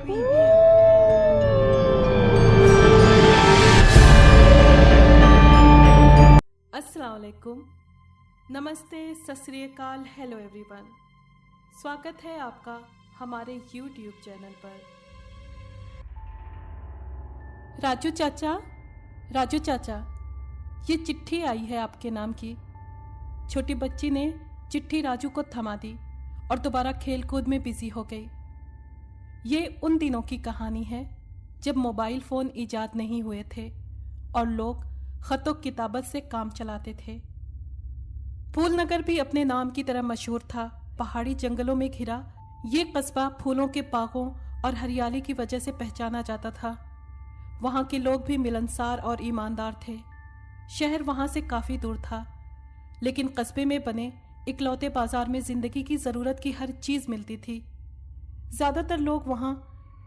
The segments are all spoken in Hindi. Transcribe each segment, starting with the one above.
अस्सलाम वालेकुम, नमस्ते, सत श्री अकाल, हेलो एवरीवन। स्वागत है आपका हमारे YouTube चैनल पर। राजू चाचा, ये चिट्ठी आई है आपके नाम की। छोटी बच्ची ने चिट्ठी राजू को थमा दी और दोबारा खेल कूद में बिजी हो गई। ये उन दिनों की कहानी है जब मोबाइल फ़ोन ईजाद नहीं हुए थे और लोग ख़तो किताबत से काम चलाते थे। फूलनगर भी अपने नाम की तरह मशहूर था। पहाड़ी जंगलों में घिरा ये कस्बा फूलों के बागों और हरियाली की वजह से पहचाना जाता था। वहाँ के लोग भी मिलनसार और ईमानदार थे। शहर वहाँ से काफ़ी दूर था, लेकिन कस्बे में बने इकलौते बाजार में ज़िंदगी की ज़रूरत की हर चीज़ मिलती थी। ज़्यादातर लोग वहाँ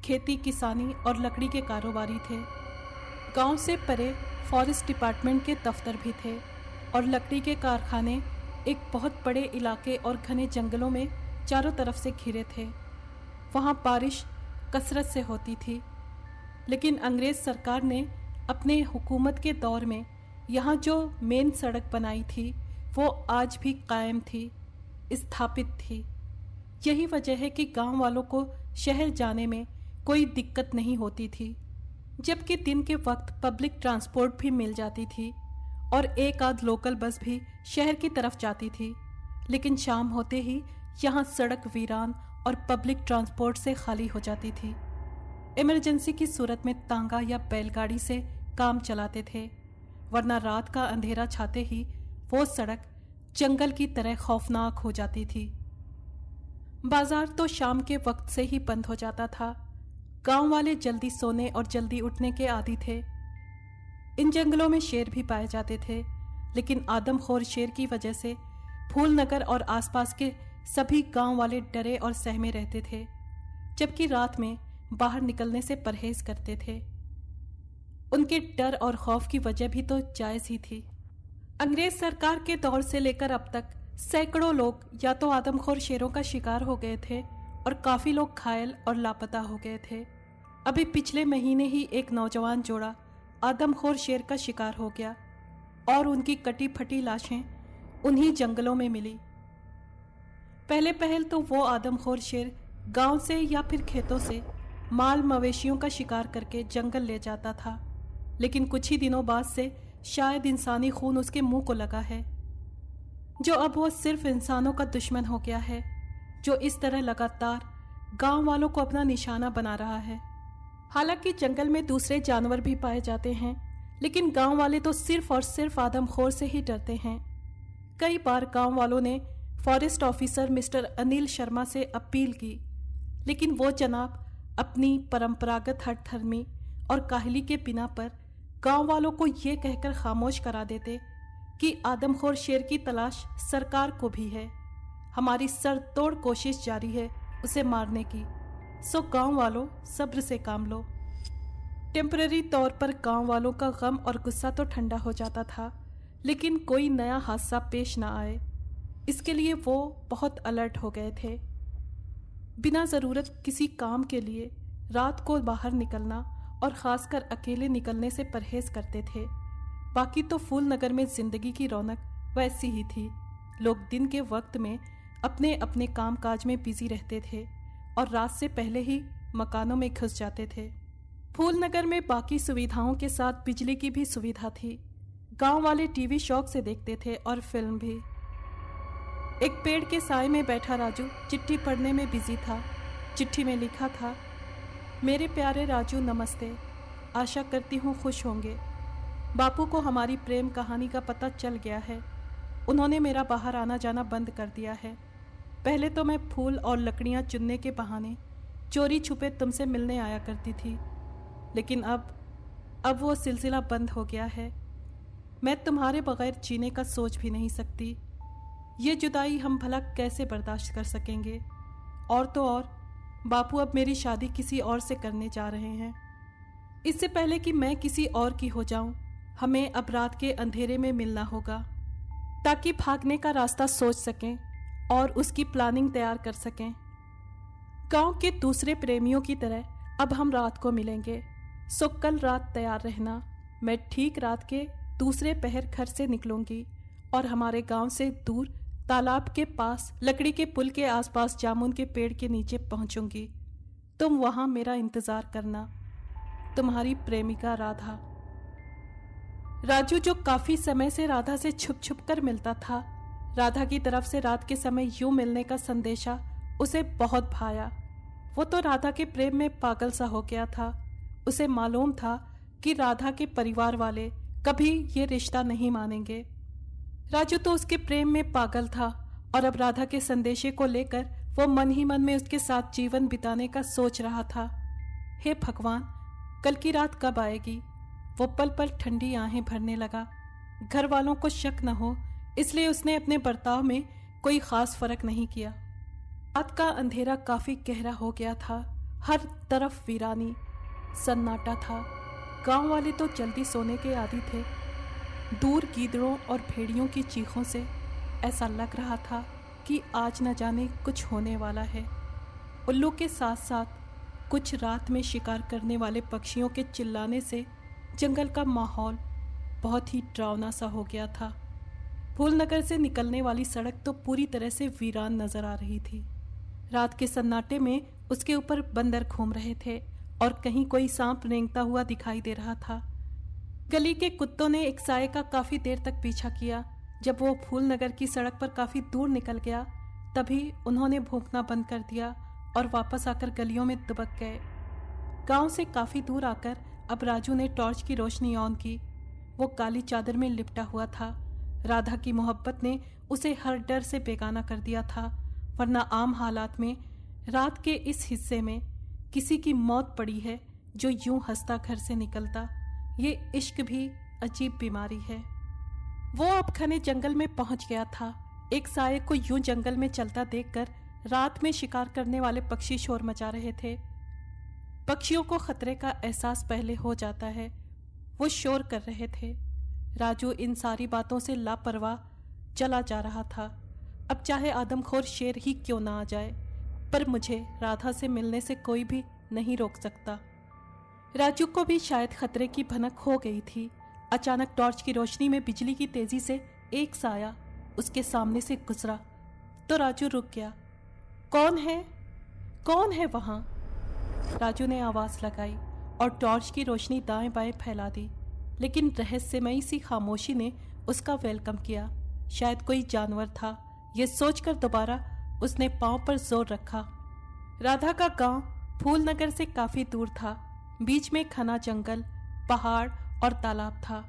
खेती, किसानी और लकड़ी के कारोबारी थे। गांव से परे फॉरेस्ट डिपार्टमेंट के दफ्तर भी थे और लकड़ी के कारखाने एक बहुत बड़े इलाके और घने जंगलों में चारों तरफ से घिरे थे। वहाँ बारिश कसरत से होती थी, लेकिन अंग्रेज़ सरकार ने अपने हुकूमत के दौर में यहाँ जो मेन सड़क बनाई थी वो आज भी कायम थी, स्थापित थी। यही वजह है कि गांव वालों को शहर जाने में कोई दिक्कत नहीं होती थी, जबकि दिन के वक्त पब्लिक ट्रांसपोर्ट भी मिल जाती थी और एक आध लोकल बस भी शहर की तरफ जाती थी। लेकिन शाम होते ही यहाँ सड़क वीरान और पब्लिक ट्रांसपोर्ट से खाली हो जाती थी। इमरजेंसी की सूरत में तांगा या बैलगाड़ी से काम चलाते थे, वरना रात का अंधेरा छाते ही वो सड़क जंगल की तरह खौफनाक हो जाती थी। बाजार तो शाम के वक्त से ही बंद हो जाता था। गांव वाले जल्दी सोने और जल्दी उठने के आदी थे। इन जंगलों में शेर भी पाए जाते थे, लेकिन आदमखोर शेर की वजह से फूलनगर और आसपास के सभी गांव वाले डरे और सहमे रहते थे, जबकि रात में बाहर निकलने से परहेज करते थे। उनके डर और खौफ की वजह भी तो जायज़ ही थी। अंग्रेज सरकार के दौर से लेकर अब तक सैकड़ों लोग या तो आदमखोर शेरों का शिकार हो गए थे और काफ़ी लोग घायल और लापता हो गए थे। अभी पिछले महीने ही एक नौजवान जोड़ा आदमखोर शेर का शिकार हो गया और उनकी कटी फटी लाशें उन्हीं जंगलों में मिली। पहले पहल तो वो आदमखोर शेर गांव से या फिर खेतों से माल मवेशियों का शिकार करके जंगल ले जाता था, लेकिन कुछ ही दिनों बाद से शायद इंसानी खून उसके मुंह को लगा है, जो अब वो सिर्फ इंसानों का दुश्मन हो गया है, जो इस तरह लगातार गांव वालों को अपना निशाना बना रहा है। हालांकि जंगल में दूसरे जानवर भी पाए जाते हैं, लेकिन गांव वाले तो सिर्फ और सिर्फ आदमखोर से ही डरते हैं। कई बार गांव वालों ने forest officer mister Anil Sharma से अपील की, लेकिन वो जनाब अपनी परंपरागत हठधर्मी और काहली के बिना पर गांव वालों को ये कहकर खामोश करा देते कि आदमखोर शेर की तलाश सरकार को भी है, हमारी सर तोड़ कोशिश जारी है उसे मारने की, सो गांव वालों सब्र से काम लो। टेम्पररी तौर पर गांव वालों का गम और गुस्सा तो ठंडा हो जाता था, लेकिन कोई नया हादसा पेश ना आए, इसके लिए वो बहुत अलर्ट हो गए थे। बिना ज़रूरत किसी काम के लिए रात को बाहर निकलना और ख़ासकर अकेले निकलने से परहेज़ करते थे। बाकी तो फूलनगर में ज़िंदगी की रौनक वैसी ही थी। लोग दिन के वक्त में अपने अपने काम काज में बिजी रहते थे और रात से पहले ही मकानों में घुस जाते थे। फूलनगर में बाकी सुविधाओं के साथ बिजली की भी सुविधा थी। गांव वाले टीवी शौक से देखते थे और फिल्म भी। एक पेड़ के साए में बैठा राजू चिट्ठी पढ़ने में बिजी था। चिट्ठी में लिखा था, मेरे प्यारे राजू नमस्ते, आशा करती हूँ खुश होंगे। बापू को हमारी प्रेम कहानी का पता चल गया है। उन्होंने मेरा बाहर आना जाना बंद कर दिया है। पहले तो मैं फूल और लकड़ियाँ चुनने के बहाने चोरी छुपे तुमसे मिलने आया करती थी, लेकिन अब वो सिलसिला बंद हो गया है। मैं तुम्हारे बगैर जीने का सोच भी नहीं सकती। ये जुदाई हम भला कैसे बर्दाश्त कर सकेंगे। और तो और बापू अब मेरी शादी किसी और से करने जा रहे हैं। इससे पहले कि मैं किसी और की हो जाऊं, हमें अब रात के अंधेरे में मिलना होगा, ताकि भागने का रास्ता सोच सकें और उसकी प्लानिंग तैयार कर सकें। गांव के दूसरे प्रेमियों की तरह अब हम रात को मिलेंगे, सो कल रात तैयार रहना। मैं ठीक रात के दूसरे पहर घर से निकलूंगी और हमारे गांव से दूर तालाब के पास लकड़ी के पुल के आसपास जामुन के पेड़ के नीचे पहुंचूंगी। तुम वहां मेरा इंतजार करना। तुम्हारी प्रेमिका राधा। राजू, जो काफी समय से राधा से छुप छुप कर मिलता था, राधा की तरफ से रात के समय यूं मिलने का संदेशा उसे बहुत भाया। वो तो राधा के प्रेम में पागल सा हो गया था। उसे मालूम था कि राधा के परिवार वाले कभी ये रिश्ता नहीं मानेंगे। राजू तो उसके प्रेम में पागल था और अब राधा के संदेशे को लेकर वो मन ही मन में उसके साथ जीवन बिताने का सोच रहा था। हे भगवान, कल की रात कब आएगी? वो पल पल ठंडी आहें भरने लगा। घर वालों को शक न हो इसलिए उसने अपने बर्ताव में कोई खास फर्क नहीं किया। रात का अंधेरा काफी गहरा हो गया था। हर तरफ वीरानी, सन्नाटा था। गांव वाले तो जल्दी सोने के आदी थे। दूर गीदड़ों और भेड़ियों की चीखों से ऐसा लग रहा था कि आज न जाने कुछ होने वाला है। उल्लू के साथ साथ कुछ रात में शिकार करने वाले पक्षियों के चिल्लाने से जंगल का माहौल बहुत ही डरावना सा हो गया था। फूलनगर से निकलने वाली सड़क तो पूरी तरह से वीरान नजर आ रही थी। रात के सन्नाटे में उसके ऊपर बंदर घूम रहे थे और कहीं कोई सांप रेंगता हुआ दिखाई दे रहा था। गली के कुत्तों ने एक साये का काफी देर तक पीछा किया। जब वो फूलनगर की सड़क पर काफी दूर निकल गया तभी उन्होंने भौंकना बंद कर दिया और वापस आकर गलियों में दुबक गए। गांव से काफी दूर आकर अब राजू ने टॉर्च की रोशनी ऑन की। वो काली चादर में लिपटा हुआ था। राधा की मोहब्बत ने उसे हर डर से बेगाना कर दिया था, वरना आम हालात में रात के इस हिस्से में किसी की मौत पड़ी है जो यूं हंसता घर से निकलता। ये इश्क भी अजीब बीमारी है। वो अब घने जंगल में पहुंच गया था। एक साये को यूं जंगल में चलता देखकर रात में शिकार करने वाले पक्षी शोर मचा रहे थे। पक्षियों को खतरे का एहसास पहले हो जाता है। वो शोर कर रहे थे। राजू इन सारी बातों से लापरवाह चला जा रहा था। अब चाहे आदमखोर शेर ही क्यों ना आ जाए, पर मुझे राधा से मिलने से कोई भी नहीं रोक सकता। राजू को भी शायद खतरे की भनक हो गई थी। अचानक टॉर्च की रोशनी में बिजली की तेजी से एक साया उसके सामने से गुजरा तो राजू रुक गया। कौन है? कौन है वहां? राजू ने आवाज लगाई और टॉर्च की रोशनी दाएं बाएं फैला दी, लेकिन रहस्यमयी सी खामोशी ने उसका वेलकम किया। शायद कोई जानवर था। यह सोचकर दोबारा उसने पांव पर जोर रखा। राधा का गांव फूलनगर से काफी दूर था। बीच में घना जंगल, पहाड़ और तालाब था,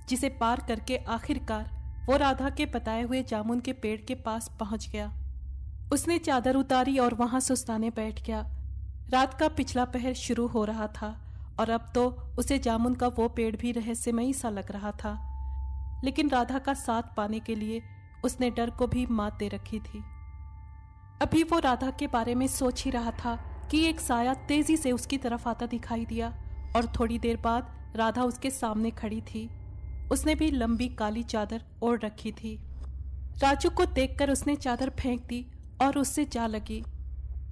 जिसे पार करके आखिरकार वो राधा के बताए हुए जामुन के पेड़ के पास पहुंच गया। उसने चादर उतारी और वहां सुस्ताने बैठ गया। रात का पिछला पहर शुरू हो रहा था और अब तो उसे जामुन का वो पेड़ भी रहस्यमयी सा लग रहा था, लेकिन राधा का साथ पाने के लिए उसने डर को भी मात दे रखी थी। अभी वो राधा के बारे में सोच ही रहा था कि एक साया तेजी से उसकी तरफ आता दिखाई दिया और थोड़ी देर बाद राधा उसके सामने खड़ी थी। उसने भी लंबी काली चादर ओढ़ रखी थी। राजू को देखकर उसने चादर फेंक दी और उससे जा लगी।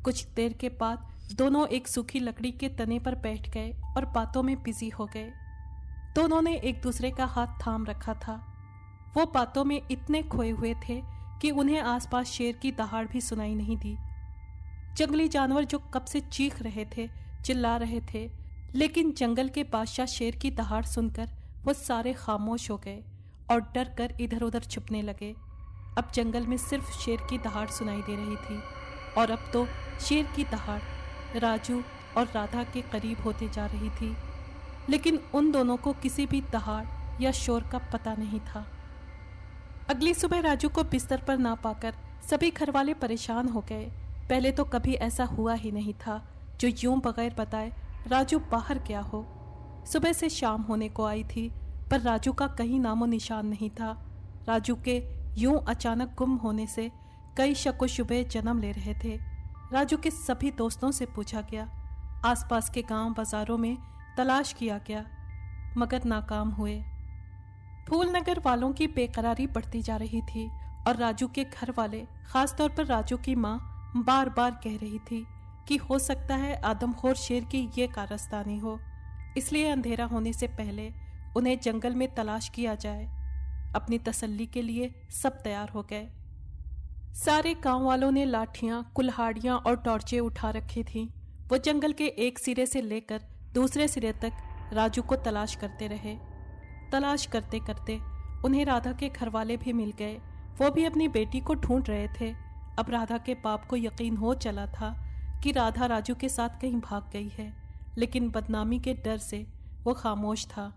कुछ देर के बाद दोनों एक सूखी लकड़ी के तने पर बैठ गए और बातों में बिजी हो गए। दोनों ने एक दूसरे का हाथ थाम रखा था। वो बातों में इतने खोए हुए थे कि उन्हें आसपास शेर की दहाड़ भी सुनाई नहीं दी। जंगली जानवर जो कब से चीख रहे थे, चिल्ला रहे थे, लेकिन जंगल के बादशाह शेर की दहाड़ सुनकर वो सारे खामोश हो गए और डर कर इधर उधर छुपने लगे। अब जंगल में सिर्फ शेर की दहाड़ सुनाई दे रही थी और अब तो शेर की दहाड़ राजू और राधा के करीब होते जा रही थी, लेकिन उन दोनों को किसी भी दहाड़ या शोर का पता नहीं था। अगली सुबह राजू को बिस्तर पर ना पाकर सभी घरवाले परेशान हो गए। पहले तो कभी ऐसा हुआ ही नहीं था जो यूं बगैर बताए राजू बाहर गया हो। सुबह से शाम होने को आई थी पर राजू का कहीं नामो निशान नहीं था। राजू के यूं अचानक गुम होने से कई शक शुबे जन्म ले रहे थे। राजू के सभी दोस्तों से पूछा गया, आसपास के गांव बाजारों में तलाश किया गया, मगर नाकाम हुए। फूलनगर वालों की बेकरारी बढ़ती जा रही थी और राजू के घर वाले, खासतौर पर राजू की माँ, बार बार कह रही थी कि हो सकता है आदमखोर शेर की ये कारस्तानी हो, इसलिए अंधेरा होने से पहले उन्हें जंगल में तलाश किया जाए। अपनी तसल्ली के लिए सब तैयार हो गए। सारे गांव वालों ने लाठियां, कुल्हाड़ियां और टॉर्चें उठा रखी थीं। वो जंगल के एक सिरे से लेकर दूसरे सिरे तक राजू को तलाश करते रहे। तलाश करते करते उन्हें राधा के घरवाले भी मिल गए। वो भी अपनी बेटी को ढूंढ रहे थे। अब राधा के बाप को यकीन हो चला था कि राधा राजू के साथ कहीं भाग गई है, लेकिन बदनामी के डर से वो खामोश था।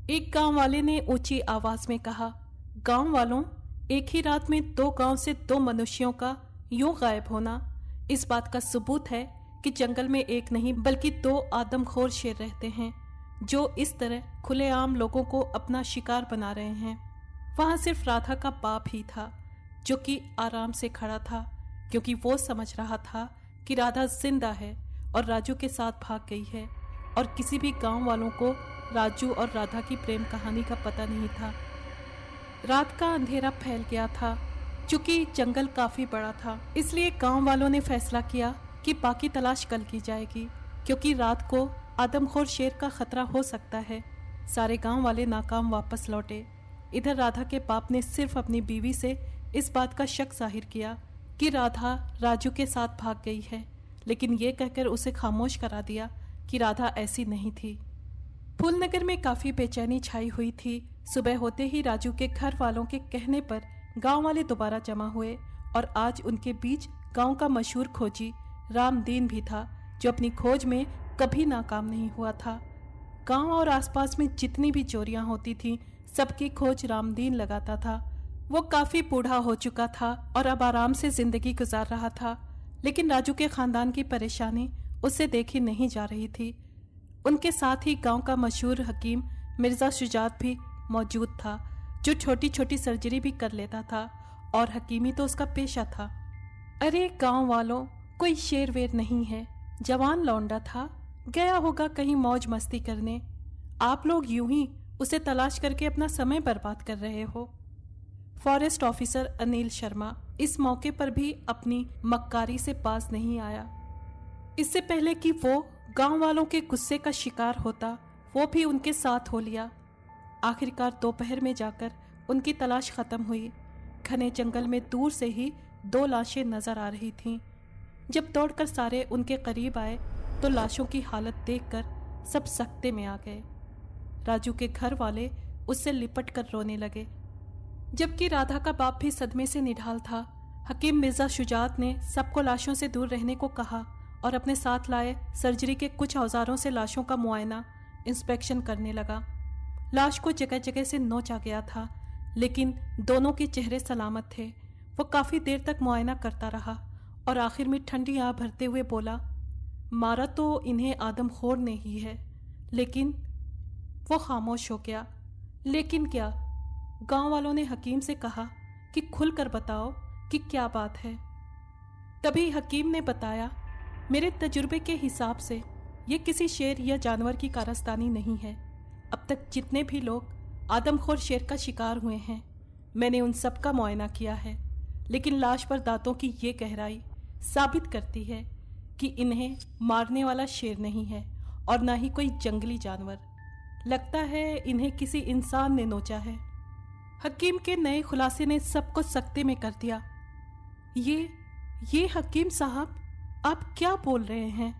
एक गांव वाले ने ऊंची आवाज में कहा, गांव वालों, एक ही रात में 2 गांव से 2 मनुष्यों का यूं गायब होना इस बात का सबूत है कि जंगल में एक नहीं बल्कि 2 आदमखोर शेर रहते हैं, जो इस तरह खुलेआम लोगों को अपना शिकार बना रहे हैं। वहां सिर्फ राधा का बाप ही था जो कि आराम से खड़ा था, क्योंकि वो समझ रहा था कि राधा जिंदा है और राजू के साथ भाग गई है, और किसी भी गांव वालों को राजू और राधा की प्रेम कहानी का पता नहीं था। रात का अंधेरा फैल गया था। चूंकि जंगल काफी बड़ा था, इसलिए गांव वालों ने फैसला किया कि बाकी तलाश कल की जाएगी, क्योंकि रात को आदमखोर शेर का खतरा हो सकता है। सारे गांव वाले नाकाम वापस लौटे। इधर राधा के बाप ने सिर्फ अपनी बीवी से इस बात का शक जाहिर किया कि राधा राजू के साथ भाग गई है, लेकिन ये कहकर उसे खामोश करा दिया कि राधा ऐसी नहीं थी। फूलनगर में काफी बेचैनी छाई हुई थी। सुबह होते ही राजू के घर वालों के कहने पर गांव वाले दोबारा जमा हुए, और आज उनके बीच गांव का मशहूर खोजी रामदीन भी था, जो अपनी खोज में कभी नाकाम नहीं हुआ था। गांव और आसपास में जितनी भी चोरियां होती थीं, सबकी खोज रामदीन लगाता था। वो काफी बूढ़ा हो चुका था और अब आराम से जिंदगी गुजार रहा था, लेकिन राजू के खानदान की परेशानी उससे देखी नहीं जा रही थी। उनके साथ ही गांव का मशहूर हकीम मिर्जा शुजात भी मौजूद था, जो छोटी छोटी सर्जरी भी कर लेता था, और हकीमी तो उसका पेशा था। अरे गांव वालों, कोई शेर वेर नहीं है, जवान लौंडा था, गया होगा कहीं मौज मस्ती करने। आप लोग यूं ही उसे तलाश करके अपना समय बर्बाद कर रहे हो। फॉरेस्ट ऑफिसर अनिल शर्मा इस मौके पर भी अपनी मक्कारी से बाज नहीं आया। इससे पहले कि वो गांव वालों के गुस्से का शिकार होता, वो भी उनके साथ हो लिया। आखिरकार दोपहर में जाकर उनकी तलाश खत्म हुई। घने जंगल में दूर से ही 2 लाशें नजर आ रही थीं। जब दौड़कर सारे उनके करीब आए तो लाशों की हालत देखकर सब सकते में आ गए। राजू के घर वाले उससे लिपट कर रोने लगे, जबकि राधा का बाप भी सदमे से निढाल था। हकीम मिर्जा शुजात ने सबको लाशों से दूर रहने को कहा और अपने साथ लाए सर्जरी के कुछ औजारों से लाशों का मुआयना, इंस्पेक्शन करने लगा। लाश को जगह जगह से नोचा गया था, लेकिन दोनों के चेहरे सलामत थे। वो काफी देर तक मुआयना करता रहा और आखिर में ठंडी आह भरते हुए बोला, मारा तो इन्हें आदमखोर ने ही है। लेकिन वो खामोश हो गया। लेकिन क्या? गांव वालों ने हकीम से कहा कि खुलकर बताओ कि क्या बात है। तभी हकीम ने बताया, मेरे तजुर्बे के हिसाब से ये किसी शेर या जानवर की कारस्तानी नहीं है। अब तक जितने भी लोग आदमखोर शेर का शिकार हुए हैं, मैंने उन सब का मुआयना किया है, लेकिन लाश पर दांतों की ये गहराई साबित करती है कि इन्हें मारने वाला शेर नहीं है और ना ही कोई जंगली जानवर। लगता है इन्हें किसी इंसान ने नोचा है। हकीम के नए खुलासे ने सबको सकते में कर दिया। ये हकीम साहब, आप क्या बोल रहे हैं?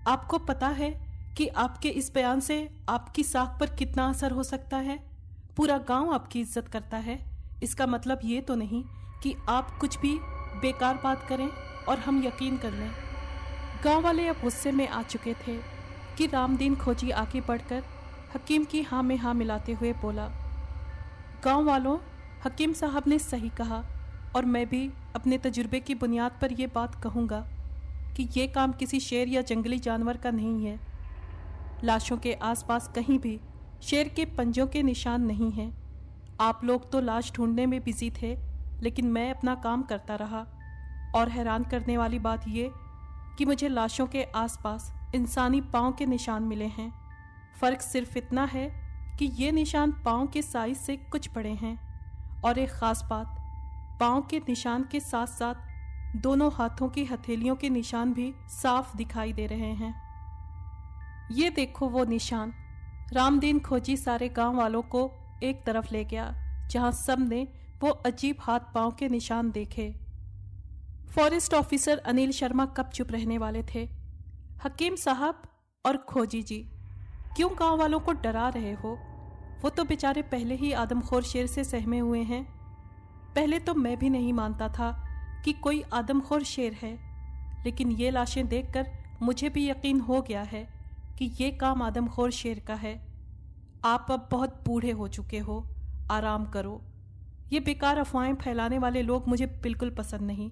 आपको पता है कि आपके इस बयान से आपकी साख पर कितना असर हो सकता है? पूरा गांव आपकी इज्जत करता है। इसका मतलब ये तो नहीं कि आप कुछ भी बेकार बात करें और हम यकीन कर लें। गांव वाले अब गुस्से में आ चुके थे कि रामदीन खोजी आगे बढ़कर हकीम की हाँ में हाँ मिलाते हुए बोला, गांव वालों, हकीम साहब ने सही कहा और मैं भी अपने तजुर्बे की बुनियाद पर यह बात कहूँगा कि ये काम किसी शेर या जंगली जानवर का नहीं है। लाशों के आसपास कहीं भी शेर के पंजों के निशान नहीं हैं। आप लोग तो लाश ढूंढने में बिजी थे, लेकिन मैं अपना काम करता रहा। और हैरान करने वाली बात ये कि मुझे लाशों के आसपास इंसानी पाँव के निशान मिले हैं। फ़र्क सिर्फ इतना है कि ये निशान पाँव के साइज से कुछ बड़े हैं। और एक ख़ास बात, पाँव के निशान के साथ साथ दोनों हाथों की हथेलियों के निशान भी साफ दिखाई दे रहे हैं। ये देखो वो निशान। रामदीन खोजी सारे गांव वालों को एक तरफ ले गया जहां सब ने वो अजीब हाथ पांव के निशान देखे। फॉरेस्ट ऑफिसर अनिल शर्मा कब चुप रहने वाले थे। हकीम साहब और खोजी जी, क्यों गांव वालों को डरा रहे हो? वो तो बेचारे पहले ही आदमखोर शेर से सहमे हुए हैं। पहले तो मैं भी नहीं मानता था कि कोई आदमखोर शेर है, लेकिन ये लाशें देखकर मुझे भी यकीन हो गया है कि ये काम आदमखोर शेर का है। आप अब बहुत बूढ़े हो चुके हो, आराम करो। ये बेकार अफवाहें फैलाने वाले लोग मुझे बिल्कुल पसंद नहीं।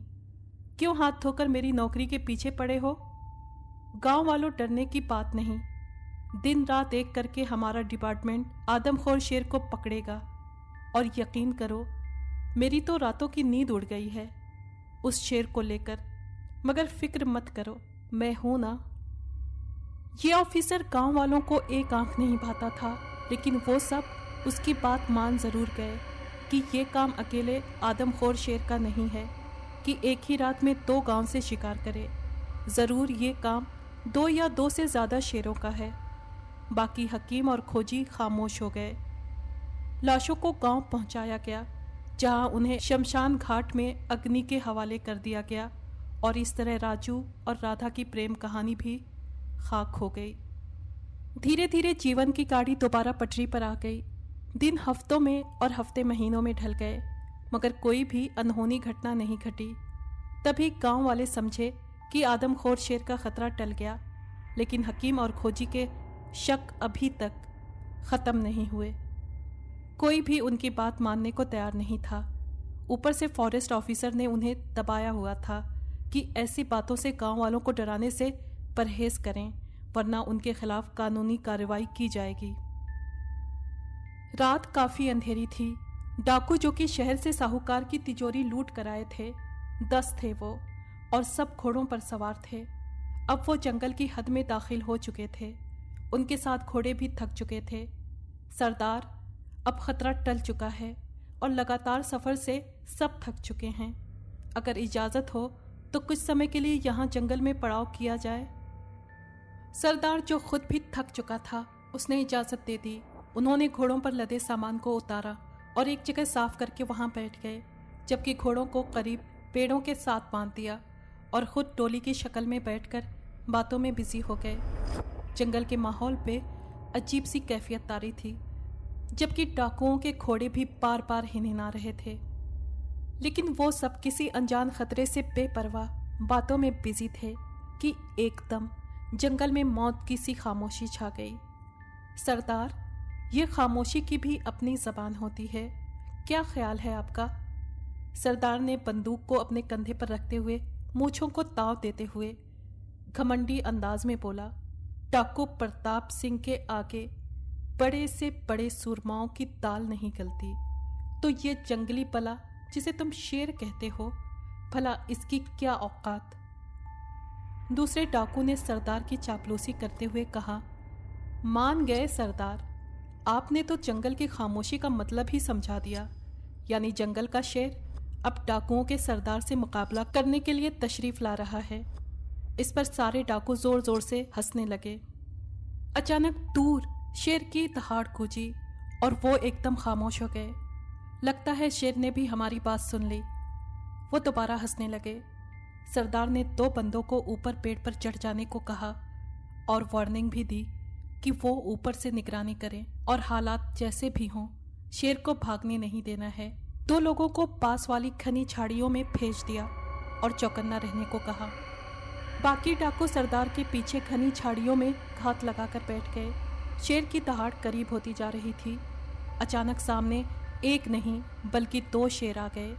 क्यों हाथ धोकर मेरी नौकरी के पीछे पड़े हो? गांव वालों, डरने की बात नहीं। दिन रात एक करके हमारा डिपार्टमेंट आदमखोर शेर को पकड़ेगा, और यकीन करो मेरी तो रातों की नींद उड़ गई है उस शेर को लेकर। मगर फिक्र मत करो, मैं हूं ना। ये ऑफिसर गांव वालों को एक आंख नहीं भाता था, लेकिन वो सब उसकी बात मान जरूर गए कि ये काम अकेले आदमखोर शेर का नहीं है कि एक ही रात में 2 गांव से शिकार करे। ज़रूर ये काम 2 या 2 से ज़्यादा शेरों का है। बाकी हकीम और खोजी खामोश हो गए। लाशों को गांव पहुंचाया गया, जहां उन्हें शमशान घाट में अग्नि के हवाले कर दिया गया, और इस तरह राजू और राधा की प्रेम कहानी भी खाक हो गई। धीरे धीरे जीवन की गाड़ी दोबारा पटरी पर आ गई। दिन हफ्तों में और हफ्ते महीनों में ढल गए, मगर कोई भी अनहोनी घटना नहीं घटी। तभी गांव वाले समझे कि आदमखोर शेर का खतरा टल गया, लेकिन हकीम और खोजी के शक अभी तक खत्म नहीं हुए। कोई भी उनकी बात मानने को तैयार नहीं था। ऊपर से फॉरेस्ट ऑफिसर ने उन्हें दबाया हुआ था कि ऐसी बातों से गांव वालों को डराने से परहेज करें, वरना उनके खिलाफ कानूनी कार्रवाई की जाएगी। रात काफी अंधेरी थी। डाकू जो कि शहर से साहूकार की तिजोरी लूट कर आए थे, 10 थे वो, और सब घोड़ों पर सवार थे। अब वो जंगल की हद में दाखिल हो चुके थे। उनके साथ घोड़े भी थक चुके थे। सरदार, अब खतरा टल चुका है और लगातार सफर से सब थक चुके हैं। अगर इजाजत हो तो कुछ समय के लिए यहाँ जंगल में पड़ाव किया जाए। सरदार, जो खुद भी थक चुका था, उसने इजाजत दे दी। उन्होंने घोड़ों पर लदे सामान को उतारा और एक जगह साफ करके वहां बैठ गए, जबकि घोड़ों को करीब पेड़ों के साथ बांध दिया और खुद टोली की शक्ल में बैठकर बातों में बिजी हो गए। जंगल के माहौल पे अजीब सी कैफियत तारी थी, जबकि डाकुओं के घोड़े भी बार बार हिनहिना रहे थे। लेकिन वो सब किसी अनजान खतरे से बेपरवाह बातों में बिजी थे कि एकदम जंगल में मौत की सी खामोशी छा गई। सरदार, ये खामोशी की भी अपनी जबान होती है, क्या ख्याल है आपका? सरदार ने बंदूक को अपने कंधे पर रखते हुए मूंछों को ताव देते हुए घमंडी अंदाज में बोला। डाकू प्रताप सिंह के आगे बड़े से बड़े सूरमाओं की दाल नहीं गलती, तो ये जंगली पला जिसे तुम शेर कहते हो, भला इसकी क्या औकात? दूसरे डाकू ने सरदार की चापलूसी करते हुए कहा, मान गए सरदार, आपने तो जंगल की खामोशी का मतलब ही समझा दिया। यानी जंगल का शेर अब डाकुओं के सरदार से मुकाबला करने के लिए तशरीफ ला रहा है। इस पर सारे डाकू जोर जोर से हंसने लगे। अचानक दूर शेर की दहाड़ गूंजी और वो एकदम खामोश हो गए। लगता है शेर ने भी हमारी बात सुन ली। वो दोबारा हंसने लगे। सरदार ने 2 बंदों को ऊपर पेड़ पर चढ़ जाने को कहा और वार्निंग भी दी कि वो ऊपर से निगरानी करें और हालात जैसे भी हों शेर को भागने नहीं देना है। 2 लोगों को पास वाली घनी झाड़ियों में भेज दिया और चौकन्ना रहने को कहा। बाकी डाकू सरदार के पीछे घनी झाड़ियों में घात लगाकर बैठ गए। शेर की दहाड़ करीब होती जा रही थी। अचानक सामने एक नहीं बल्कि 2 शेर आ गए।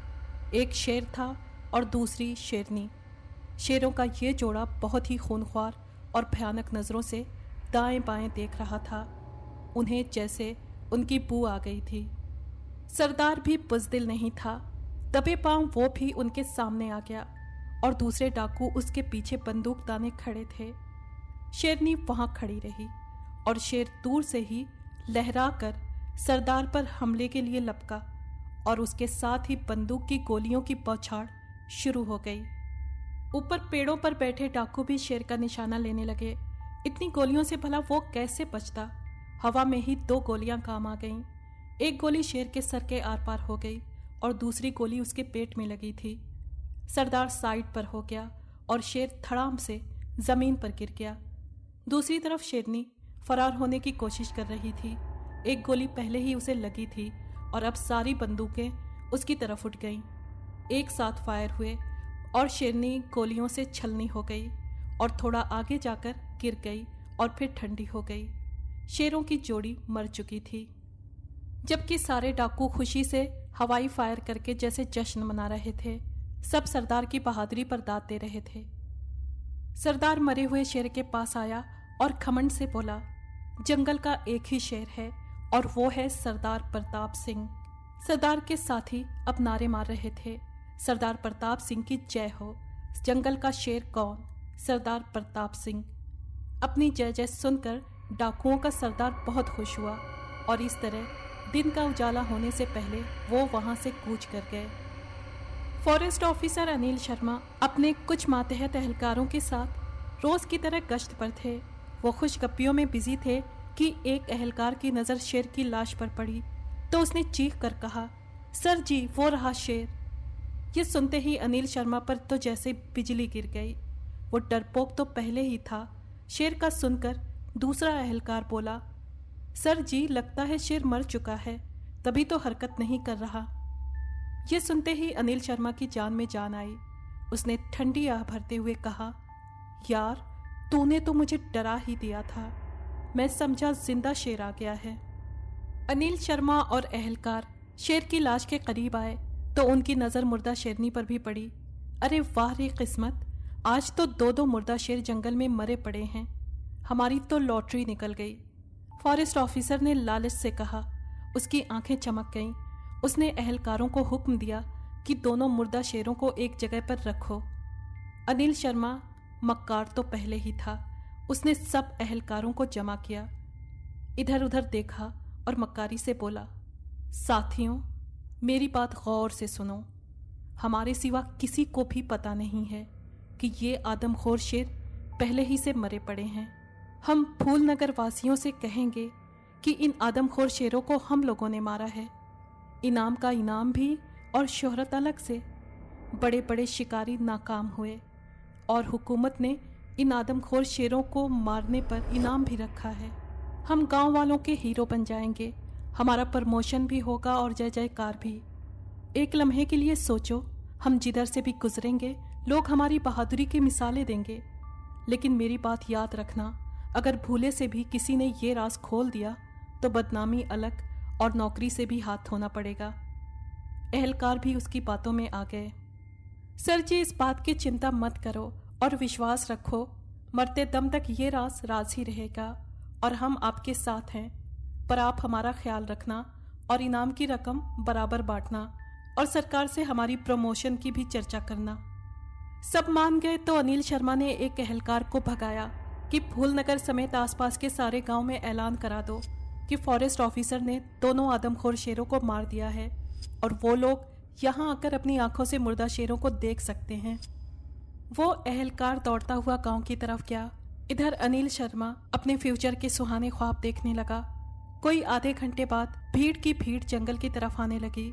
एक शेर था और दूसरी शेरनी। शेरों का ये जोड़ा बहुत ही खूनख्वार और भयानक नज़रों से दाएं बाएं देख रहा था। उन्हें जैसे उनकी बू आ गई थी। सरदार भी बुज़दिल नहीं था। दबे पांव वो भी उनके सामने आ गया और दूसरे डाकू उसके पीछे बंदूक ताने खड़े थे। शेरनी वहां खड़ी रही और शेर दूर से ही लहरा कर सरदार पर हमले के लिए लपका और उसके साथ ही बंदूक की गोलियों की बौछार शुरू हो गई। ऊपर पेड़ों पर बैठे डाकू भी शेर का निशाना लेने लगे। इतनी गोलियों से भला वो कैसे बचता। हवा में ही 2 गोलियां काम आ गईं। एक गोली शेर के सर के आर पार हो गई और दूसरी गोली उसके पेट में लगी थी। सरदार साइड पर हो गया और शेर धड़ाम से जमीन पर गिर गया। दूसरी तरफ शेरनी फरार होने की कोशिश कर रही थी। एक गोली पहले ही उसे लगी थी और अब सारी बंदूकें उसकी तरफ उठ गईं। एक साथ फायर हुए और शेरनी गोलियों से छलनी हो गई और थोड़ा आगे जाकर गिर गई और फिर ठंडी हो गई। शेरों की जोड़ी मर चुकी थी, जबकि सारे डाकू खुशी से हवाई फायर करके जैसे जश्न मना रहे थे। सब सरदार की बहादुरी पर दाद दे रहे थे। सरदार मरे हुए शेर के पास आया और घमंड से बोला, जंगल का एक ही शेर है और वो है सरदार प्रताप सिंह। सरदार के साथी अब नारे मार रहे थे, सरदार प्रताप सिंह की जय हो। जंगल का शेर कौन? सरदार प्रताप सिंह। अपनी जय जय सुनकर डाकुओं का सरदार बहुत खुश हुआ और इस तरह दिन का उजाला होने से पहले वो वहां से कूच कर गए। फॉरेस्ट ऑफिसर अनिल शर्मा अपने कुछ मातहत एहलकारों के साथ रोज की तरह गश्त पर थे। वो खुशगप्पियों में बिजी थे कि एक एहलकार की नज़र शेर की लाश पर पड़ी तो उसने चीख कर कहा, सर जी वो रहा शेर। ये सुनते ही अनिल शर्मा पर तो जैसे बिजली गिर गई। वो डरपोक तो पहले ही था। शेर का सुनकर दूसरा एहलकार बोला, सर जी लगता है शेर मर चुका है, तभी तो हरकत नहीं कर रहा। ये सुनते ही अनिल शर्मा की जान में जान आई। उसने ठंडी आह भरते हुए कहा, यार तूने तो मुझे डरा ही दिया था, मैं समझा जिंदा शेर आ गया है। अनिल शर्मा और एहलकार शेर की लाश के करीब आए तो उनकी नज़र मुर्दा शेरनी पर भी पड़ी। अरे वाह रे किस्मत, आज तो 2 मुर्दा शेर जंगल में मरे पड़े हैं, हमारी तो लॉटरी निकल गई। फॉरेस्ट ऑफिसर ने लालच से कहा। उसकी आंखें चमक गईं। उसने एहलकारों को हुक्म दिया कि दोनों मुर्दा शेरों को एक जगह पर रखो। अनिल शर्मा मक्कार तो पहले ही था। उसने सब एहलकारों को जमा किया, इधर उधर देखा और मक्कारी से बोला, साथियों मेरी बात गौर से सुनो। हमारे सिवा किसी को भी पता नहीं है कि ये आदमखोर शेर पहले ही से मरे पड़े हैं। हम फूलनगर वासियों से कहेंगे कि इन आदमखोर शेरों को हम लोगों ने मारा है। इनाम का इनाम भी और शोहरत अलग से। बड़े बड़े शिकारी नाकाम हुए और हुकूमत ने इन आदमखोर शेरों को मारने पर इनाम भी रखा है। हम गांव वालों के हीरो बन जाएंगे, हमारा प्रमोशन भी होगा और जय जयकार भी। एक लम्हे के लिए सोचो, हम जिधर से भी गुजरेंगे लोग हमारी बहादुरी की मिसालें देंगे। लेकिन मेरी बात याद रखना, अगर भूले से भी किसी ने ये राज खोल दिया तो बदनामी अलग और नौकरी से भी हाथ धोना पड़ेगा। एहलकार भी उसकी बातों में आ गए। सर जी इस बात की चिंता मत करो और विश्वास रखो, मरते दम तक ये राज राज ही रहेगा और हम आपके साथ हैं। पर आप हमारा ख्याल रखना और इनाम की रकम बराबर बांटना और सरकार से हमारी प्रमोशन की भी चर्चा करना। सब मान गए तो अनिल शर्मा ने एक एहलकार को भगाया कि फूलनगर समेत आसपास के सारे गांव में ऐलान करा दो कि फॉरेस्ट ऑफिसर ने दोनों आदमखोर शेरों को मार दिया है और वो लोग यहाँ आकर अपनी आंखों से मुर्दा शेरों को देख सकते हैं। वो एहलकार दौड़ता हुआ गांव की तरफ गया। इधर अनिल शर्मा अपने फ्यूचर के सुहाने ख्वाब देखने लगा। कोई आधे घंटे बाद भीड़ की भीड़ जंगल की तरफ आने लगी।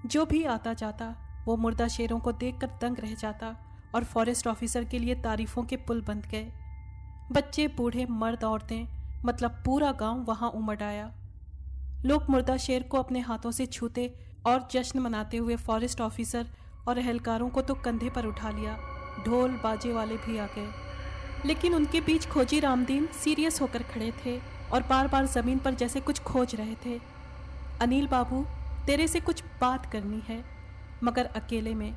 जो भी आता जाता वो मुर्दा शेरों को देखकर दंग रह जाता और फॉरेस्ट ऑफिसर के लिए तारीफों के पुल बंध गए। बच्चे बूढ़े मर्द औरतें मतलब पूरा गांव वहां उमड़ आया। लोग मुर्दा शेर को अपने हाथों से छूते और जश्न मनाते हुए फॉरेस्ट ऑफिसर और एहलकारों को तो कंधे पर उठा लिया। ढोल बाजे वाले भी आ गए, लेकिन उनके बीच खोजी रामदीन सीरियस होकर खड़े थे और बार बार जमीन पर जैसे कुछ खोज रहे थे। अनिल बाबू तेरे से कुछ बात करनी है, मगर अकेले में।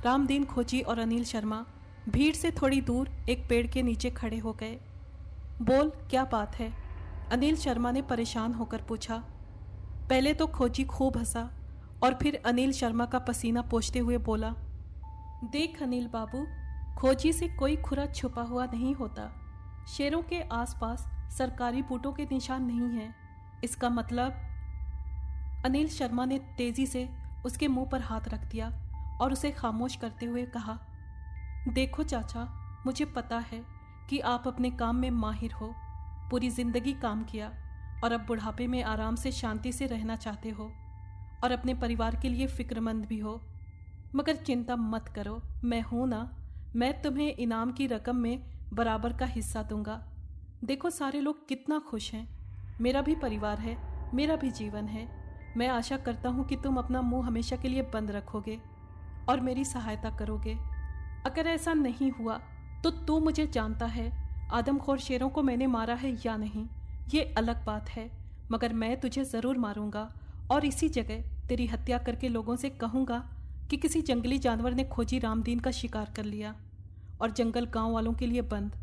रामदीन खोजी और अनिल शर्मा भीड़ से थोड़ी दूर एक पेड़ के नीचे खड़े हो गए। बोल क्या बात है? अनिल शर्मा ने परेशान होकर पूछा। पहले तो खोजी खूब हंसा और फिर अनिल शर्मा का पसीना पोंछते हुए बोला, देख अनिल बाबू, खोजी से कोई खुरा छुपा हुआ नहीं होता। शेरों के आसपास सरकारी बूटों के निशान नहीं हैं। इसका मतलब। अनिल शर्मा ने तेजी से उसके मुंह पर हाथ रख दिया और उसे खामोश करते हुए कहा, देखो चाचा, मुझे पता है कि आप अपने काम में माहिर हो, पूरी जिंदगी काम किया और अब बुढ़ापे में आराम से शांति से रहना चाहते हो और अपने परिवार के लिए फिक्रमंद भी हो। मगर चिंता मत करो, मैं हूं ना। मैं तुम्हें इनाम की रकम में बराबर का हिस्सा दूंगा। देखो सारे लोग कितना खुश हैं। मेरा भी परिवार है, मेरा भी जीवन है। मैं आशा करता हूं कि तुम अपना मुंह हमेशा के लिए बंद रखोगे और मेरी सहायता करोगे। अगर ऐसा नहीं हुआ तो तू मुझे जानता है, आदमखोर शेरों को मैंने मारा है या नहीं ये अलग बात है, मगर मैं तुझे ज़रूर मारूंगा और इसी जगह तेरी हत्या करके लोगों से कहूँगा कि किसी जंगली जानवर ने खोजी रामदीन का शिकार कर लिया और जंगल गांव वालों के लिए बंद।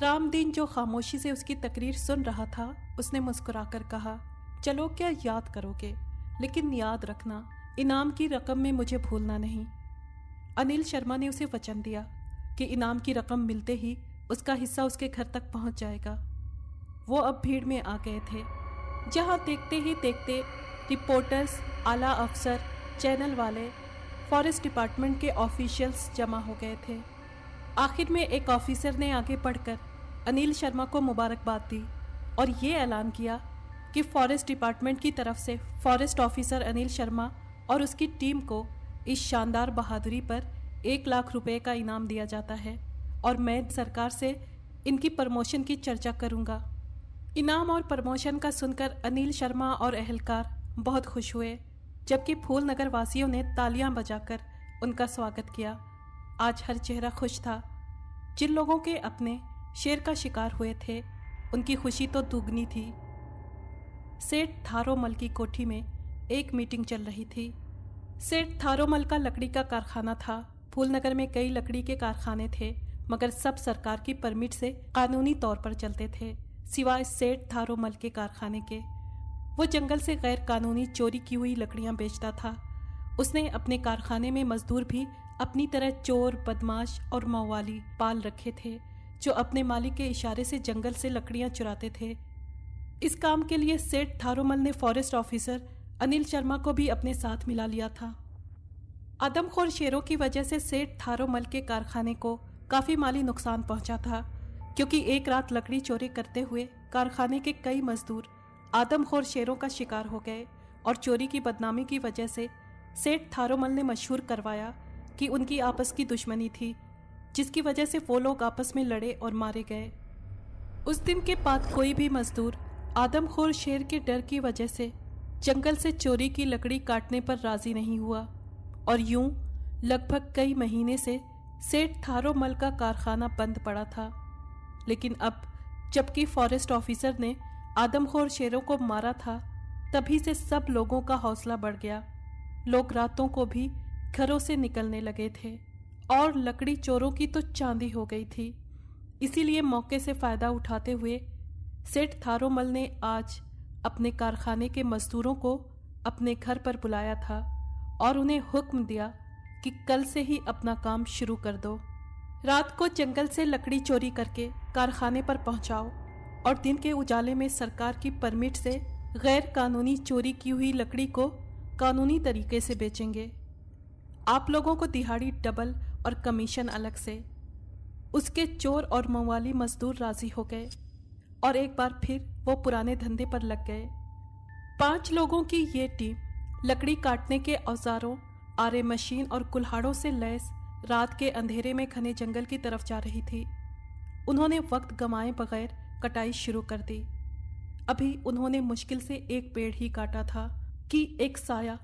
रामदीन जो खामोशी से उसकी तकरीर सुन रहा था, उसने मुस्कुराकर कहा, चलो क्या याद करोगे, लेकिन याद रखना इनाम की रकम में मुझे भूलना नहीं। अनिल शर्मा ने उसे वचन दिया कि इनाम की रकम मिलते ही उसका हिस्सा उसके घर तक पहुंच जाएगा। वो अब भीड़ में आ गए थे, जहां देखते ही देखते रिपोर्टर्स, आला अफसर, चैनल वाले, फॉरेस्ट डिपार्टमेंट के ऑफिशियल्स जमा हो गए थे। आखिर में एक ऑफिसर ने आगे बढ़कर अनिल शर्मा को मुबारकबाद दी और ये ऐलान किया कि फॉरेस्ट डिपार्टमेंट की तरफ से फॉरेस्ट ऑफिसर अनिल शर्मा और उसकी टीम को इस शानदार बहादुरी पर 1 लाख रुपए का इनाम दिया जाता है और मैं सरकार से इनकी प्रमोशन की चर्चा करूंगा। इनाम और प्रमोशन का सुनकर अनिल शर्मा और अहलकार बहुत खुश हुए, जबकि फूलनगर वासियों ने तालियां बजाकर उनका स्वागत किया। आज हर चेहरा खुश था। जिन लोगों के अपने शेर का शिकार हुए थे, उनकी खुशी तो दुगनी थी। सेठ थारोमल की कोठी में एक मीटिंग चल रही थी। सेठ थारोमल का लकड़ी का कारखाना था। फूलनगर में कई लकड़ी के कारखाने थे, मगर सब सरकार की परमिट से कानूनी तौर पर चलते थे, सिवाय सेठ थारोमल के कारखाने के। वो जंगल से गैर कानूनी चोरी की हुई लकड़ियां बेचता था। उसने अपने कारखाने में मजदूर भी अपनी तरह चोर, बदमाश और मवाली पाल रखे थे, जो अपने मालिक के इशारे से जंगल से लकड़ियां चुराते थे। इस काम के लिए सेठ थारोमल ने फॉरेस्ट ऑफिसर अनिल शर्मा को भी अपने साथ मिला लिया था। आदमखोर शेरों की वजह से सेठ थारोमल के कारखाने को काफी माली नुकसान पहुंचा था, क्योंकि एक रात लकड़ी चोरी करते हुए कारखाने के कई मजदूर आदमखोर शेरों का शिकार हो गए और चोरी की बदनामी की वजह से सेठ थारोमल ने मशहूर करवाया कि उनकी आपस की दुश्मनी थी, जिसकी वजह से वो लोग आपस में लड़े और मारे गए। उस दिन के बाद कोई भी मजदूर आदमखोर शेर के डर की वजह से जंगल से चोरी की लकड़ी काटने पर राजी नहीं हुआ और यूं लगभग कई महीने से सेठ थारोमल का कारखाना बंद पड़ा था। लेकिन अब जबकि फॉरेस्ट ऑफिसर ने आदमखोर शेरों को मारा था, तभी से सब लोगों का हौसला बढ़ गया। लोग रातों को भी घरों से निकलने लगे थे और लकड़ी चोरों की तो चांदी हो गई थी। इसीलिए मौके से फायदा उठाते हुए सेठ थारोमल ने आज अपने कारखाने के मजदूरों को अपने घर पर बुलाया था और उन्हें हुक्म दिया कि कल से ही अपना काम शुरू कर दो। रात को जंगल से लकड़ी चोरी करके कारखाने पर पहुंचाओ और दिन के उजाले में सरकार की परमिट से गैर कानूनी चोरी की हुई लकड़ी को कानूनी तरीके से बेचेंगे। आप लोगों को दिहाड़ी डबल और कमीशन अलग से। उसके चोर और मवाली मजदूर राजी हो गए और एक बार फिर वो पुराने धंधे पर लग गए। 5 लोगों की ये टीम लकड़ी काटने के औजारों, आरे मशीन और कुल्हाड़ों से लैस रात के अंधेरे में घने जंगल की तरफ जा रही थी। उन्होंने वक्त गंवाए बगैर कटाई शुरू कर दी। अभी उन्होंने मुश्किल से एक पेड़ ही काटा था कि एक साया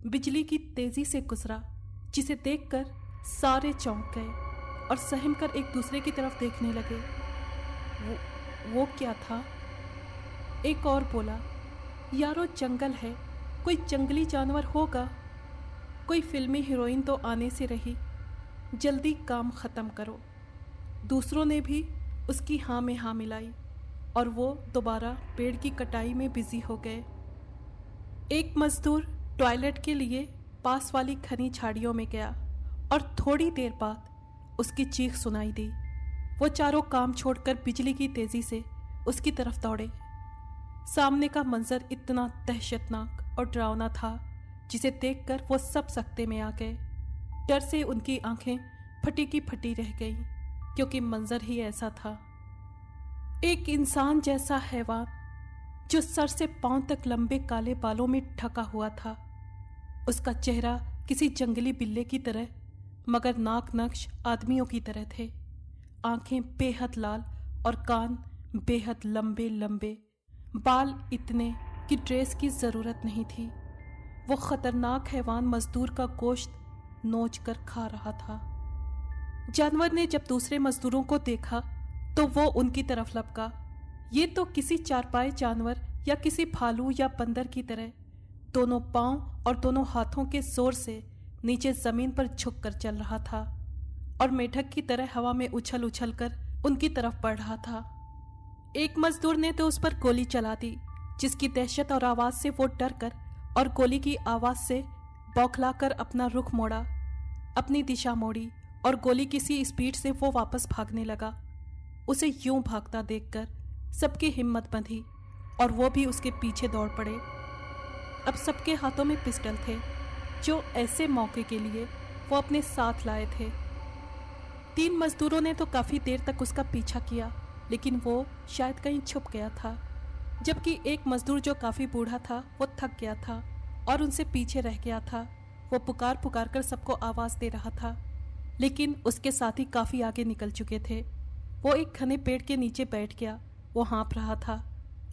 बिजली की तेजी से गुजरा, जिसे देखकर सारे चौंक गए और सहमकर एक दूसरे की तरफ देखने लगे। वो क्या था? एक और बोला, यारो जंगल है, कोई जंगली जानवर होगा। कोई फिल्मी हीरोइन तो आने से रही, जल्दी काम खत्म करो। दूसरों ने भी उसकी हाँ में हाँ मिलाई और वो दोबारा पेड़ की कटाई में बिजी हो गए। एक मजदूर टॉयलेट के लिए पास वाली घनी झाड़ियों में गया और थोड़ी देर बाद उसकी चीख सुनाई दी। वो चारों काम छोड़कर बिजली की तेजी से उसकी तरफ दौड़े। सामने का मंजर इतना दहशतनाक और डरावना था, जिसे देखकर वो सब सकते में आ गए। डर से उनकी आंखें फटी की फटी रह गई, क्योंकि मंजर ही ऐसा था। एक इंसान जैसा हैवान जो सर से पांव तक लंबे काले बालों में ढका हुआ था। उसका चेहरा किसी जंगली बिल्ले की तरह, मगर नाक नक्श आदमियों की तरह थे। आंखें बेहद लाल और कान बेहद लंबे लंबे, बाल इतने कि ड्रेस की जरूरत नहीं थी। वो खतरनाक हैवान मजदूर का गोश्त नोच कर खा रहा था। जानवर ने जब दूसरे मजदूरों को देखा तो वो उनकी तरफ लपका। ये तो किसी चारपाई जानवर या किसी भालू या बंदर की तरह दोनों पांव और दोनों हाथों के जोर से नीचे जमीन पर झुक कर चल रहा था और मेढक की तरह हवा में उछल उछल कर उनकी तरफ बढ़ रहा था। एक मजदूर ने तो उस पर गोली चला दी, जिसकी दहशत और आवाज से वो डर कर और गोली की आवाज से बौखलाकर अपना रुख मोड़ा, अपनी दिशा मोड़ी और गोली किसी स्पीड से वो वापस भागने लगा। उसे यूं भागता देखकर सबकी हिम्मत बंधी और वो भी उसके पीछे दौड़ पड़े। अब सबके हाथों में पिस्टल थे, जो ऐसे मौके के लिए वो अपने साथ लाए थे। 3 मजदूरों ने तो काफी देर तक उसका पीछा किया, लेकिन वो शायद कहीं छुप गया था। जबकि एक मजदूर जो काफी बूढ़ा था वो थक गया था और उनसे पीछे रह गया था। वो पुकार पुकार कर सबको आवाज दे रहा था, लेकिन उसके साथी काफी आगे निकल चुके थे। वो एक घने पेड़ के नीचे बैठ गया। वो हाँफ रहा था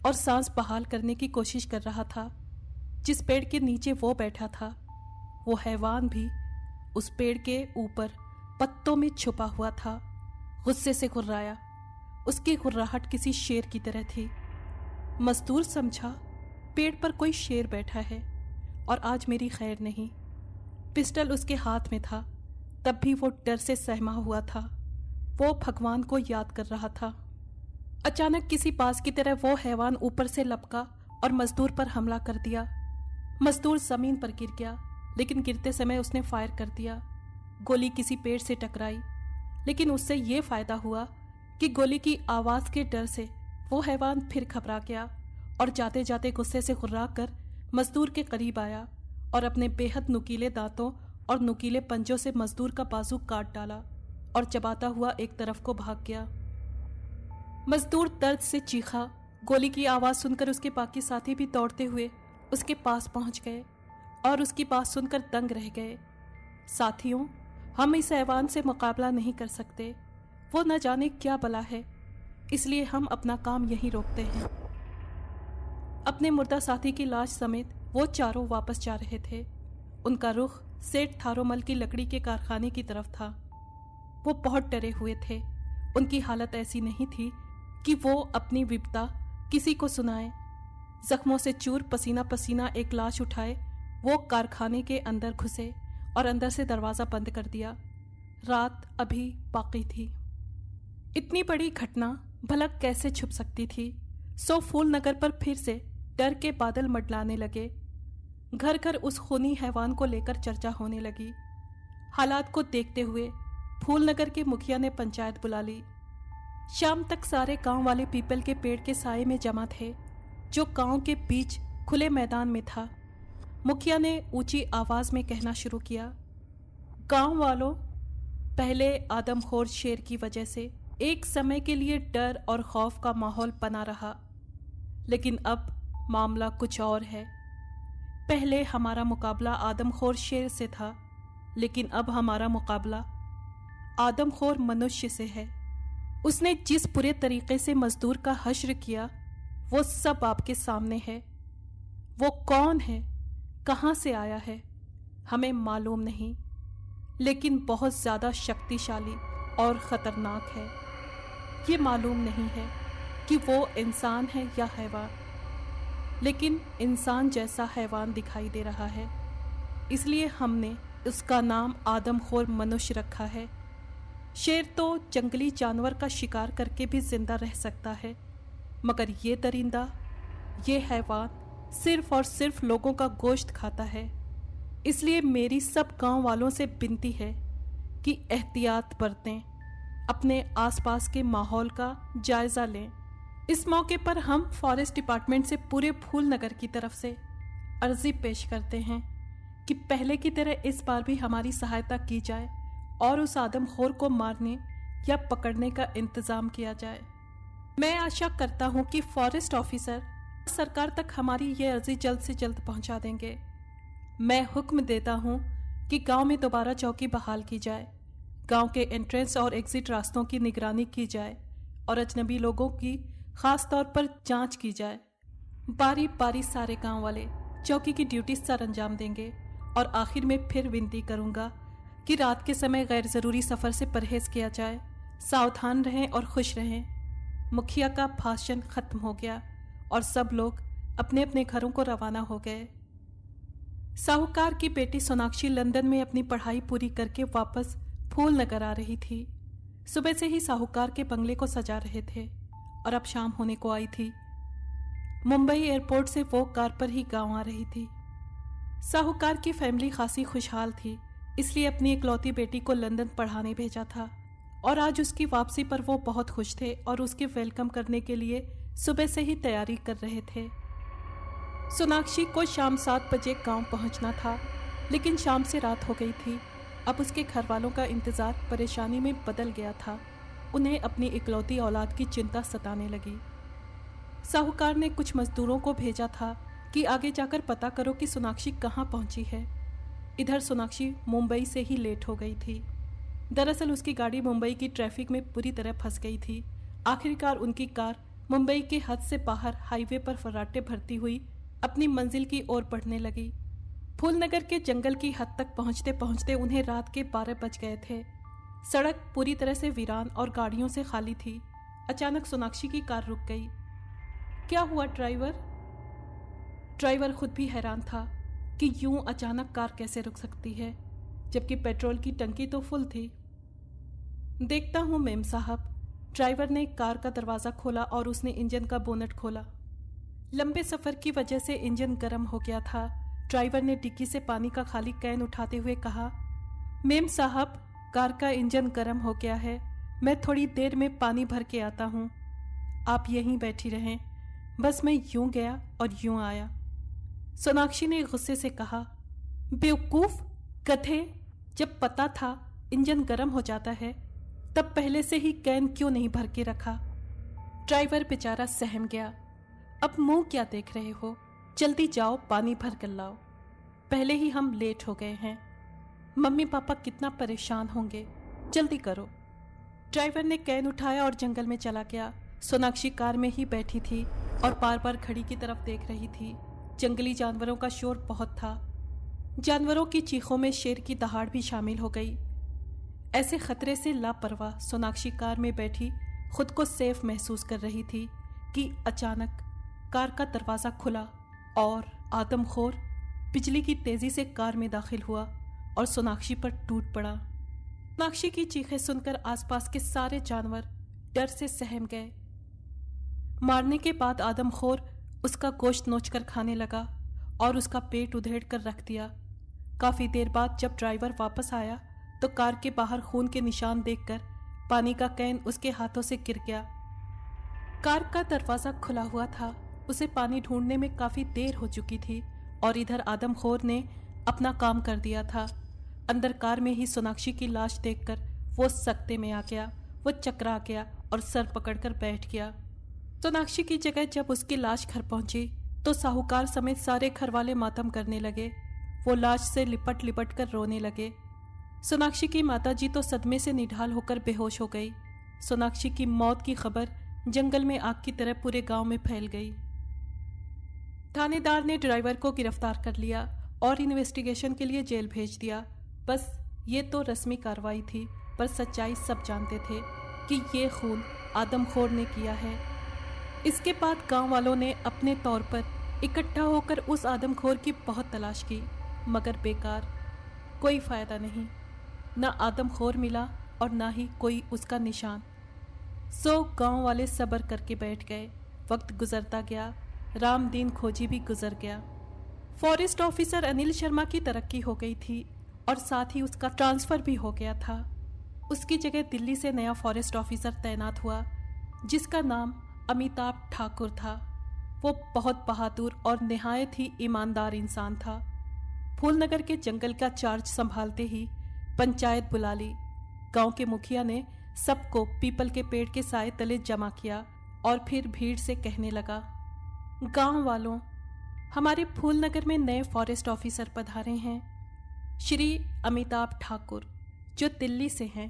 और सांस बहाल करने की कोशिश कर रहा था। जिस पेड़ के नीचे वो बैठा था, वो हैवान भी उस पेड़ के ऊपर पत्तों में छुपा हुआ था। गुस्से से गुर्राया। उसकी गुर्राहट किसी शेर की तरह थी। मजदूर समझा पेड़ पर कोई शेर बैठा है और आज मेरी खैर नहीं। पिस्टल उसके हाथ में था, तब भी वो डर से सहमा हुआ था। वो भगवान को याद कर रहा था। अचानक किसी बाज की तरह वो हैवान ऊपर से लपका और मजदूर पर हमला कर दिया। मजदूर जमीन पर गिर गया, लेकिन गिरते समय उसने फायर कर दिया। गोली किसी पेड़ से टकराई, लेकिन उससे ये फायदा हुआ कि गोली की आवाज के डर से वो हैवान फिर घबरा गया और जाते जाते गुस्से से गुर्रा कर मजदूर के करीब आया और अपने बेहद नुकीले दांतों और नुकीले पंजों से मजदूर का बाजू काट डाला और चबाता हुआ एक तरफ को भाग गया। मजदूर दर्द से चीखा। गोली की आवाज सुनकर उसके बाकी साथी भी दौड़ते हुए उसके पास पहुंच गए और उसकी बात सुनकर दंग रह गए। साथियों, हम इस हैवान से मुकाबला नहीं कर सकते। वो न जाने क्या बला है, इसलिए हम अपना काम यहीं रोकते हैं। अपने मुर्दा साथी की लाश समेत वो चारों वापस जा रहे थे। उनका रुख सेठ थारोमल की लकड़ी के कारखाने की तरफ था। वो बहुत डरे हुए थे। उनकी हालत ऐसी नहीं थी कि वो अपनी विपदा किसी को सुनाए। जख्मों से चूर पसीना पसीना एक लाश उठाए वो कारखाने के अंदर घुसे और अंदर से दरवाजा बंद कर दिया। रात अभी बाकी थी। इतनी बड़ी घटना भला कैसे छुप सकती थी? सो फूल नगर पर फिर से डर के बादल मंडलाने लगे। घर घर उस खूनी हैवान को लेकर चर्चा होने लगी। हालात को देखते हुए फूलनगर के मुखिया ने पंचायत बुला ली। शाम तक सारे गांव वाले पीपल के पेड़ के साए में जमा थे, जो गांव के बीच खुले मैदान में था। मुखिया ने ऊंची आवाज में कहना शुरू किया, गांव वालों, पहले आदमखोर शेर की वजह से एक समय के लिए डर और खौफ का माहौल बना रहा, लेकिन अब मामला कुछ और है। पहले हमारा मुकाबला आदमखोर शेर से था, लेकिन अब हमारा मुकाबला आदमखोर मनुष्य से है। उसने जिस बुरे तरीके से मजदूर का हश्र किया, वो सब आपके सामने है। वो कौन है, कहां से आया है, हमें मालूम नहीं, लेकिन बहुत ज्यादा शक्तिशाली और खतरनाक है। ये मालूम नहीं है कि वो इंसान है या हैवान, लेकिन इंसान जैसा हैवान दिखाई दे रहा है, इसलिए हमने उसका नाम आदमखोर मनुष्य रखा है। शेर तो जंगली जानवर का शिकार करके भी जिंदा रह सकता है, मगर ये दरिंदा, ये हैवान सिर्फ और सिर्फ लोगों का गोश्त खाता है। इसलिए मेरी सब गांव वालों से विनती है कि एहतियात बरतें, अपने आसपास के माहौल का जायजा लें। इस मौके पर हम फॉरेस्ट डिपार्टमेंट से पूरे फूल नगर की तरफ से अर्जी पेश करते हैं कि पहले की तरह इस बार भी हमारी सहायता की जाए और उस आदमखोर को मारने या पकड़ने का इंतजाम किया जाए। मैं आशा करता हूं कि फॉरेस्ट ऑफिसर सरकार तक हमारी ये अर्जी जल्द से जल्द पहुंचा देंगे। मैं हुक्म देता हूं कि गांव में दोबारा चौकी बहाल की जाए, गांव के एंट्रेंस और एग्जिट रास्तों की निगरानी की जाए और अजनबी लोगों की खास तौर पर जांच की जाए। बारी बारी सारे गांव वाले चौकी की ड्यूटी सर अंजाम देंगे और आखिर में फिर विनती करूंगा कि रात के समय गैर जरूरी सफर से परहेज किया जाए। सावधान रहें और खुश रहें। मुखिया का भाषण खत्म हो गया और सब लोग अपने अपने घरों को रवाना हो गए। साहूकार की बेटी सोनाक्षी लंदन में अपनी पढ़ाई पूरी करके वापस फूलनगर आ रही थी। सुबह से ही साहूकार के बंगले को सजा रहे थे और अब शाम होने को आई थी। मुंबई एयरपोर्ट से वो कार पर ही गांव आ रही थी। साहूकार की फैमिली खासी खुशहाल थी, इसलिए अपनी इकलौती बेटी को लंदन पढ़ाने भेजा था और आज उसकी वापसी पर वो बहुत खुश थे और उसके वेलकम करने के लिए सुबह से ही तैयारी कर रहे थे। सोनाक्षी को शाम 7 बजे गांव पहुंचना था, लेकिन शाम से रात हो गई थी। अब उसके घर वालों का इंतजार परेशानी में बदल गया था। उन्हें अपनी इकलौती औलाद की चिंता सताने लगी। साहूकार ने कुछ मजदूरों को भेजा था कि आगे जाकर पता करो कि सोनाक्षी कहाँ पहुंची है। इधर सोनाक्षी मुंबई से ही लेट हो गई थी। दरअसल उसकी गाड़ी मुंबई की ट्रैफिक में पूरी तरह फंस गई थी। आखिरकार उनकी कार मुंबई के हद से बाहर हाईवे पर फर्राटे भरती हुई अपनी मंजिल की ओर बढ़ने लगी। फूलनगर के जंगल की हद तक पहुंचते पहुंचते उन्हें रात के 12 बज गए थे। सड़क पूरी तरह से वीरान और गाड़ियों से खाली थी। अचानक सोनाक्षी की कार रुक गई। क्या हुआ ड्राइवर? ड्राइवर खुद भी हैरान था कि यूं अचानक कार कैसे रुक सकती है, जबकि पेट्रोल की टंकी तो फुल थी। देखता हूं मेम साहब। ड्राइवर ने कार का दरवाज़ा खोला और उसने इंजन का बोनट खोला। लंबे सफ़र की वजह से इंजन गर्म हो गया था। ड्राइवर ने डिक्की से पानी का खाली कैन उठाते हुए कहा, मेम साहब, कार का इंजन गर्म हो गया है, मैं थोड़ी देर में पानी भर के आता हूँ, आप यहीं बैठी रहें। बस मैं यूं गया और यूं आया। सोनाक्षी ने गुस्से से कहा, बेवकूफ़ गधे, जब पता था इंजन गर्म हो जाता है तब पहले से ही कैन क्यों नहीं भर के रखा। ड्राइवर बेचारा सहम गया। अब मुंह क्या देख रहे हो, जल्दी जाओ पानी भर कर लाओ, पहले ही हम लेट हो गए हैं। मम्मी पापा कितना परेशान होंगे, जल्दी करो। ड्राइवर ने कैन उठाया और जंगल में चला गया। सोनाक्षी कार में ही बैठी थी और बार बार घड़ी की तरफ देख रही थी। जंगली जानवरों का शोर बहुत था। जानवरों की चीखों में शेर की दहाड़ भी शामिल हो गई। ऐसे खतरे से लापरवाह सोनाक्षी कार में बैठी खुद को सेफ महसूस कर रही थी कि अचानक कार का दरवाज़ा खुला और आदमखोर बिजली की तेज़ी से कार में दाखिल हुआ और सोनाक्षी पर टूट पड़ा। सोनाक्षी की चीखें सुनकर आसपास के सारे जानवर डर से सहम गए। मारने के बाद आदमखोर उसका गोश्त नोचकर खाने लगा और उसका पेट उधेड़ कर रख दिया। काफ़ी देर बाद जब ड्राइवर वापस आया तो कार के बाहर खून के निशान देखकर पानी का कैन उसके हाथों से गिर गया। कार का दरवाज़ा खुला हुआ था। उसे पानी ढूंढने में काफ़ी देर हो चुकी थी और इधर आदमखोर ने अपना काम कर दिया था। अंदर कार में ही सोनाक्षी की लाश देखकर वो सकते में आ गया। वो चकरा गया और सर पकड़कर बैठ गया। सोनाक्षी की जगह जब उसकी लाश घर पहुंची तो साहूकार समेत सारे घर वाले मातम करने लगे। वो लाश से लिपट लिपट कर रोने लगे। सोनाक्षी की माताजी तो सदमे से निढाल होकर बेहोश हो गई। सोनाक्षी की मौत की खबर जंगल में आग की तरह पूरे गांव में फैल गई। थानेदार ने ड्राइवर को गिरफ्तार कर लिया और इन्वेस्टिगेशन के लिए जेल भेज दिया। बस ये तो रस्मी कार्रवाई थी, पर सच्चाई सब जानते थे कि ये खून आदमखोर ने किया है। इसके बाद गांव वालों ने अपने तौर पर इकट्ठा होकर उस आदमखोर की बहुत तलाश की, मगर बेकार, कोई फ़ायदा नहीं। ना आदमखोर मिला और ना ही कोई उसका निशान। सो गांव वाले सब्र करके बैठ गए। वक्त गुजरता गया। राम दीन खोजी भी गुजर गया। फॉरेस्ट ऑफिसर अनिल शर्मा की तरक्की हो गई थी और साथ ही उसका ट्रांसफ़र भी हो गया था। उसकी जगह दिल्ली से नया फॉरेस्ट ऑफिसर तैनात हुआ जिसका नाम अमिताभ ठाकुर था। वो बहुत बहादुर और निहायत ही ईमानदार इंसान था। फूलनगर के जंगल का चार्ज संभालते ही पंचायत बुला ली गांव के मुखिया ने सबको पीपल के पेड़ के साए तले जमा किया और फिर भीड़ से कहने लगा, गांव वालों, हमारे फूलनगर में नए फॉरेस्ट ऑफिसर पधारे हैं, श्री अमिताभ ठाकुर, जो दिल्ली से हैं।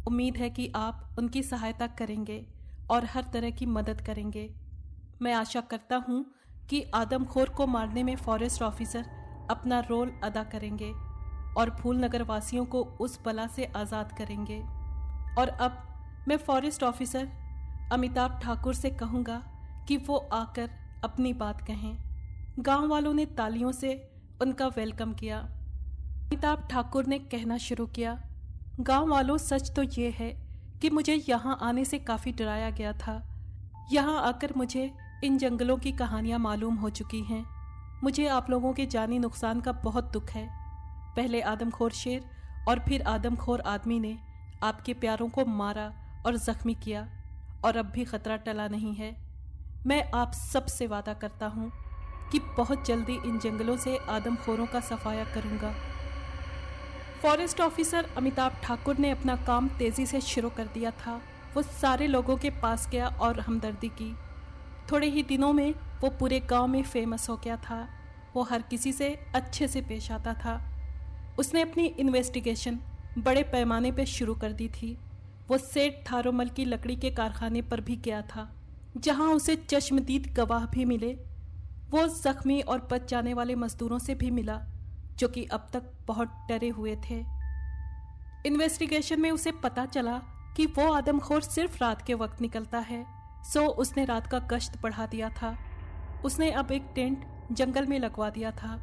उम्मीद है कि आप उनकी सहायता करेंगे और हर तरह की मदद करेंगे। मैं आशा करता हूं कि आदमखोर को मारने में फॉरेस्ट ऑफिसर अपना रोल अदा करेंगे और फूलनगर वासियों को उस बला से आज़ाद करेंगे। और अब मैं फॉरेस्ट ऑफिसर अमिताभ ठाकुर से कहूँगा कि वो आकर अपनी बात कहें। गांव वालों ने तालियों से उनका वेलकम किया। अमिताभ ठाकुर ने कहना शुरू किया, गांव वालों, सच तो ये है कि मुझे यहाँ आने से काफ़ी डराया गया था। यहाँ आकर मुझे इन जंगलों की कहानियाँ मालूम हो चुकी हैं। मुझे आप लोगों के जानी नुकसान का बहुत दुख है। पहले आदमखोर शेर और फिर आदमखोर आदमी ने आपके प्यारों को मारा और जख्मी किया, और अब भी खतरा टला नहीं है। मैं आप सब से वादा करता हूँ कि बहुत जल्दी इन जंगलों से आदमखोरों का सफाया करूँगा। फॉरेस्ट ऑफिसर अमिताभ ठाकुर ने अपना काम तेज़ी से शुरू कर दिया था। वो सारे लोगों के पास गया और हमदर्दी की। थोड़े ही दिनों में वो पूरे गांव में फेमस हो गया था। वो हर किसी से अच्छे से पेश आता था। उसने अपनी इन्वेस्टिगेशन बड़े पैमाने पर शुरू कर दी थी। वो सेठ थारोमल की लकड़ी के कारखाने पर भी गया था, जहां उसे चश्मदीद गवाह भी मिले। वो जख्मी और बच जाने वाले मजदूरों से भी मिला, जो कि अब तक बहुत डरे हुए थे। इन्वेस्टिगेशन में उसे पता चला कि वो आदमखोर सिर्फ रात के वक्त निकलता है, सो उसने रात का गश्त बढ़ा दिया था। उसने अब एक टेंट जंगल में लगवा दिया था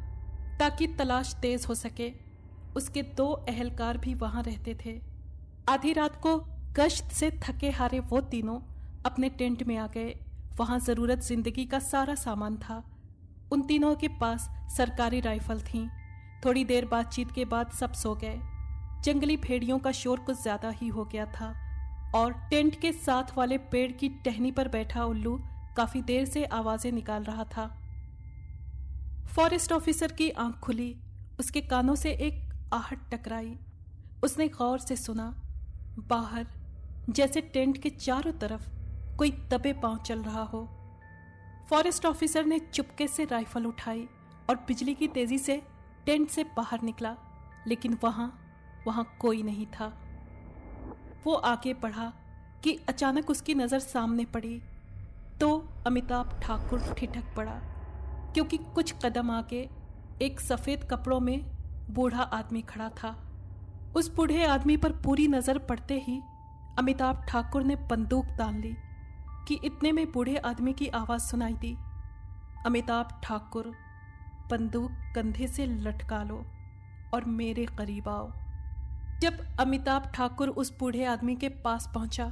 ताकि तलाश तेज हो सके। उसके 2 अहलकार भी वहां रहते थे। आधी रात को गश्त से थके हारे वो तीनों अपने टेंट में आ गए। वहां जरूरत जिंदगी का सारा सामान था। उन तीनों के पास सरकारी राइफल थी। थोड़ी देर बातचीत के बाद सब सो गए। जंगली भेड़ियों का शोर कुछ ज्यादा ही हो गया था और टेंट के साथ वाले पेड़ की टहनी पर बैठा उल्लू काफी देर से आवाजें निकाल रहा था। फॉरेस्ट ऑफिसर की आंख खुली। उसके कानों से एक आहट टकराई। उसने गौर से सुना। बाहर जैसे टेंट के चारों तरफ कोई दबे पांव चल रहा हो। फॉरेस्ट ऑफिसर ने चुपके से राइफल उठाई और बिजली की तेजी से टेंट से बाहर निकला, लेकिन वहां कोई नहीं था। वो आगे बढ़ा कि अचानक उसकी नजर सामने पड़ी तो अमिताभ ठाकुर ठिठक पड़ा, क्योंकि कुछ कदम आगे एक सफेद कपड़ों में बूढ़ा आदमी खड़ा था। उस बूढ़े आदमी पर पूरी नजर पड़ते ही अमिताभ ठाकुर ने बंदूक तान ली कि इतने में बूढ़े आदमी की आवाज सुनाई दी, अमिताभ ठाकुर, बंदूक कंधे से लटका लो और मेरे करीब आओ। जब अमिताभ ठाकुर उस बूढ़े आदमी के पास पहुंचा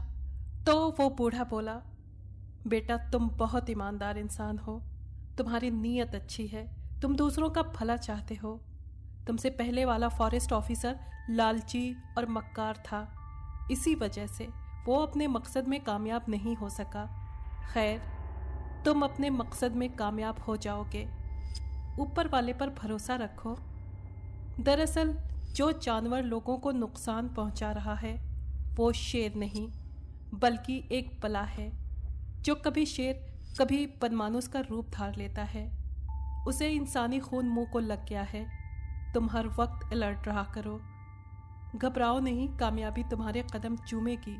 तो वो बूढ़ा बोला, बेटा, तुम बहुत ईमानदार इंसान हो। तुम्हारी नीयत अच्छी है। तुम दूसरों का भला चाहते हो। तुमसे पहले वाला फॉरेस्ट ऑफिसर लालची और मक्कार था। इसी वजह से वो अपने मकसद में कामयाब नहीं हो सका। खैर, तुम अपने मकसद में कामयाब हो जाओगे। ऊपर वाले पर भरोसा रखो। दरअसल जो जानवर लोगों को नुकसान पहुंचा रहा है वो शेर नहीं, बल्कि एक बला है, जो कभी शेर कभी बदमानुस का रूप धार लेता है। उसे इंसानी खून मुंह को लग गया है। तुम हर वक्त अलर्ट रहा करो। घबराओ नहीं, कामयाबी तुम्हारे कदम चूमेगी।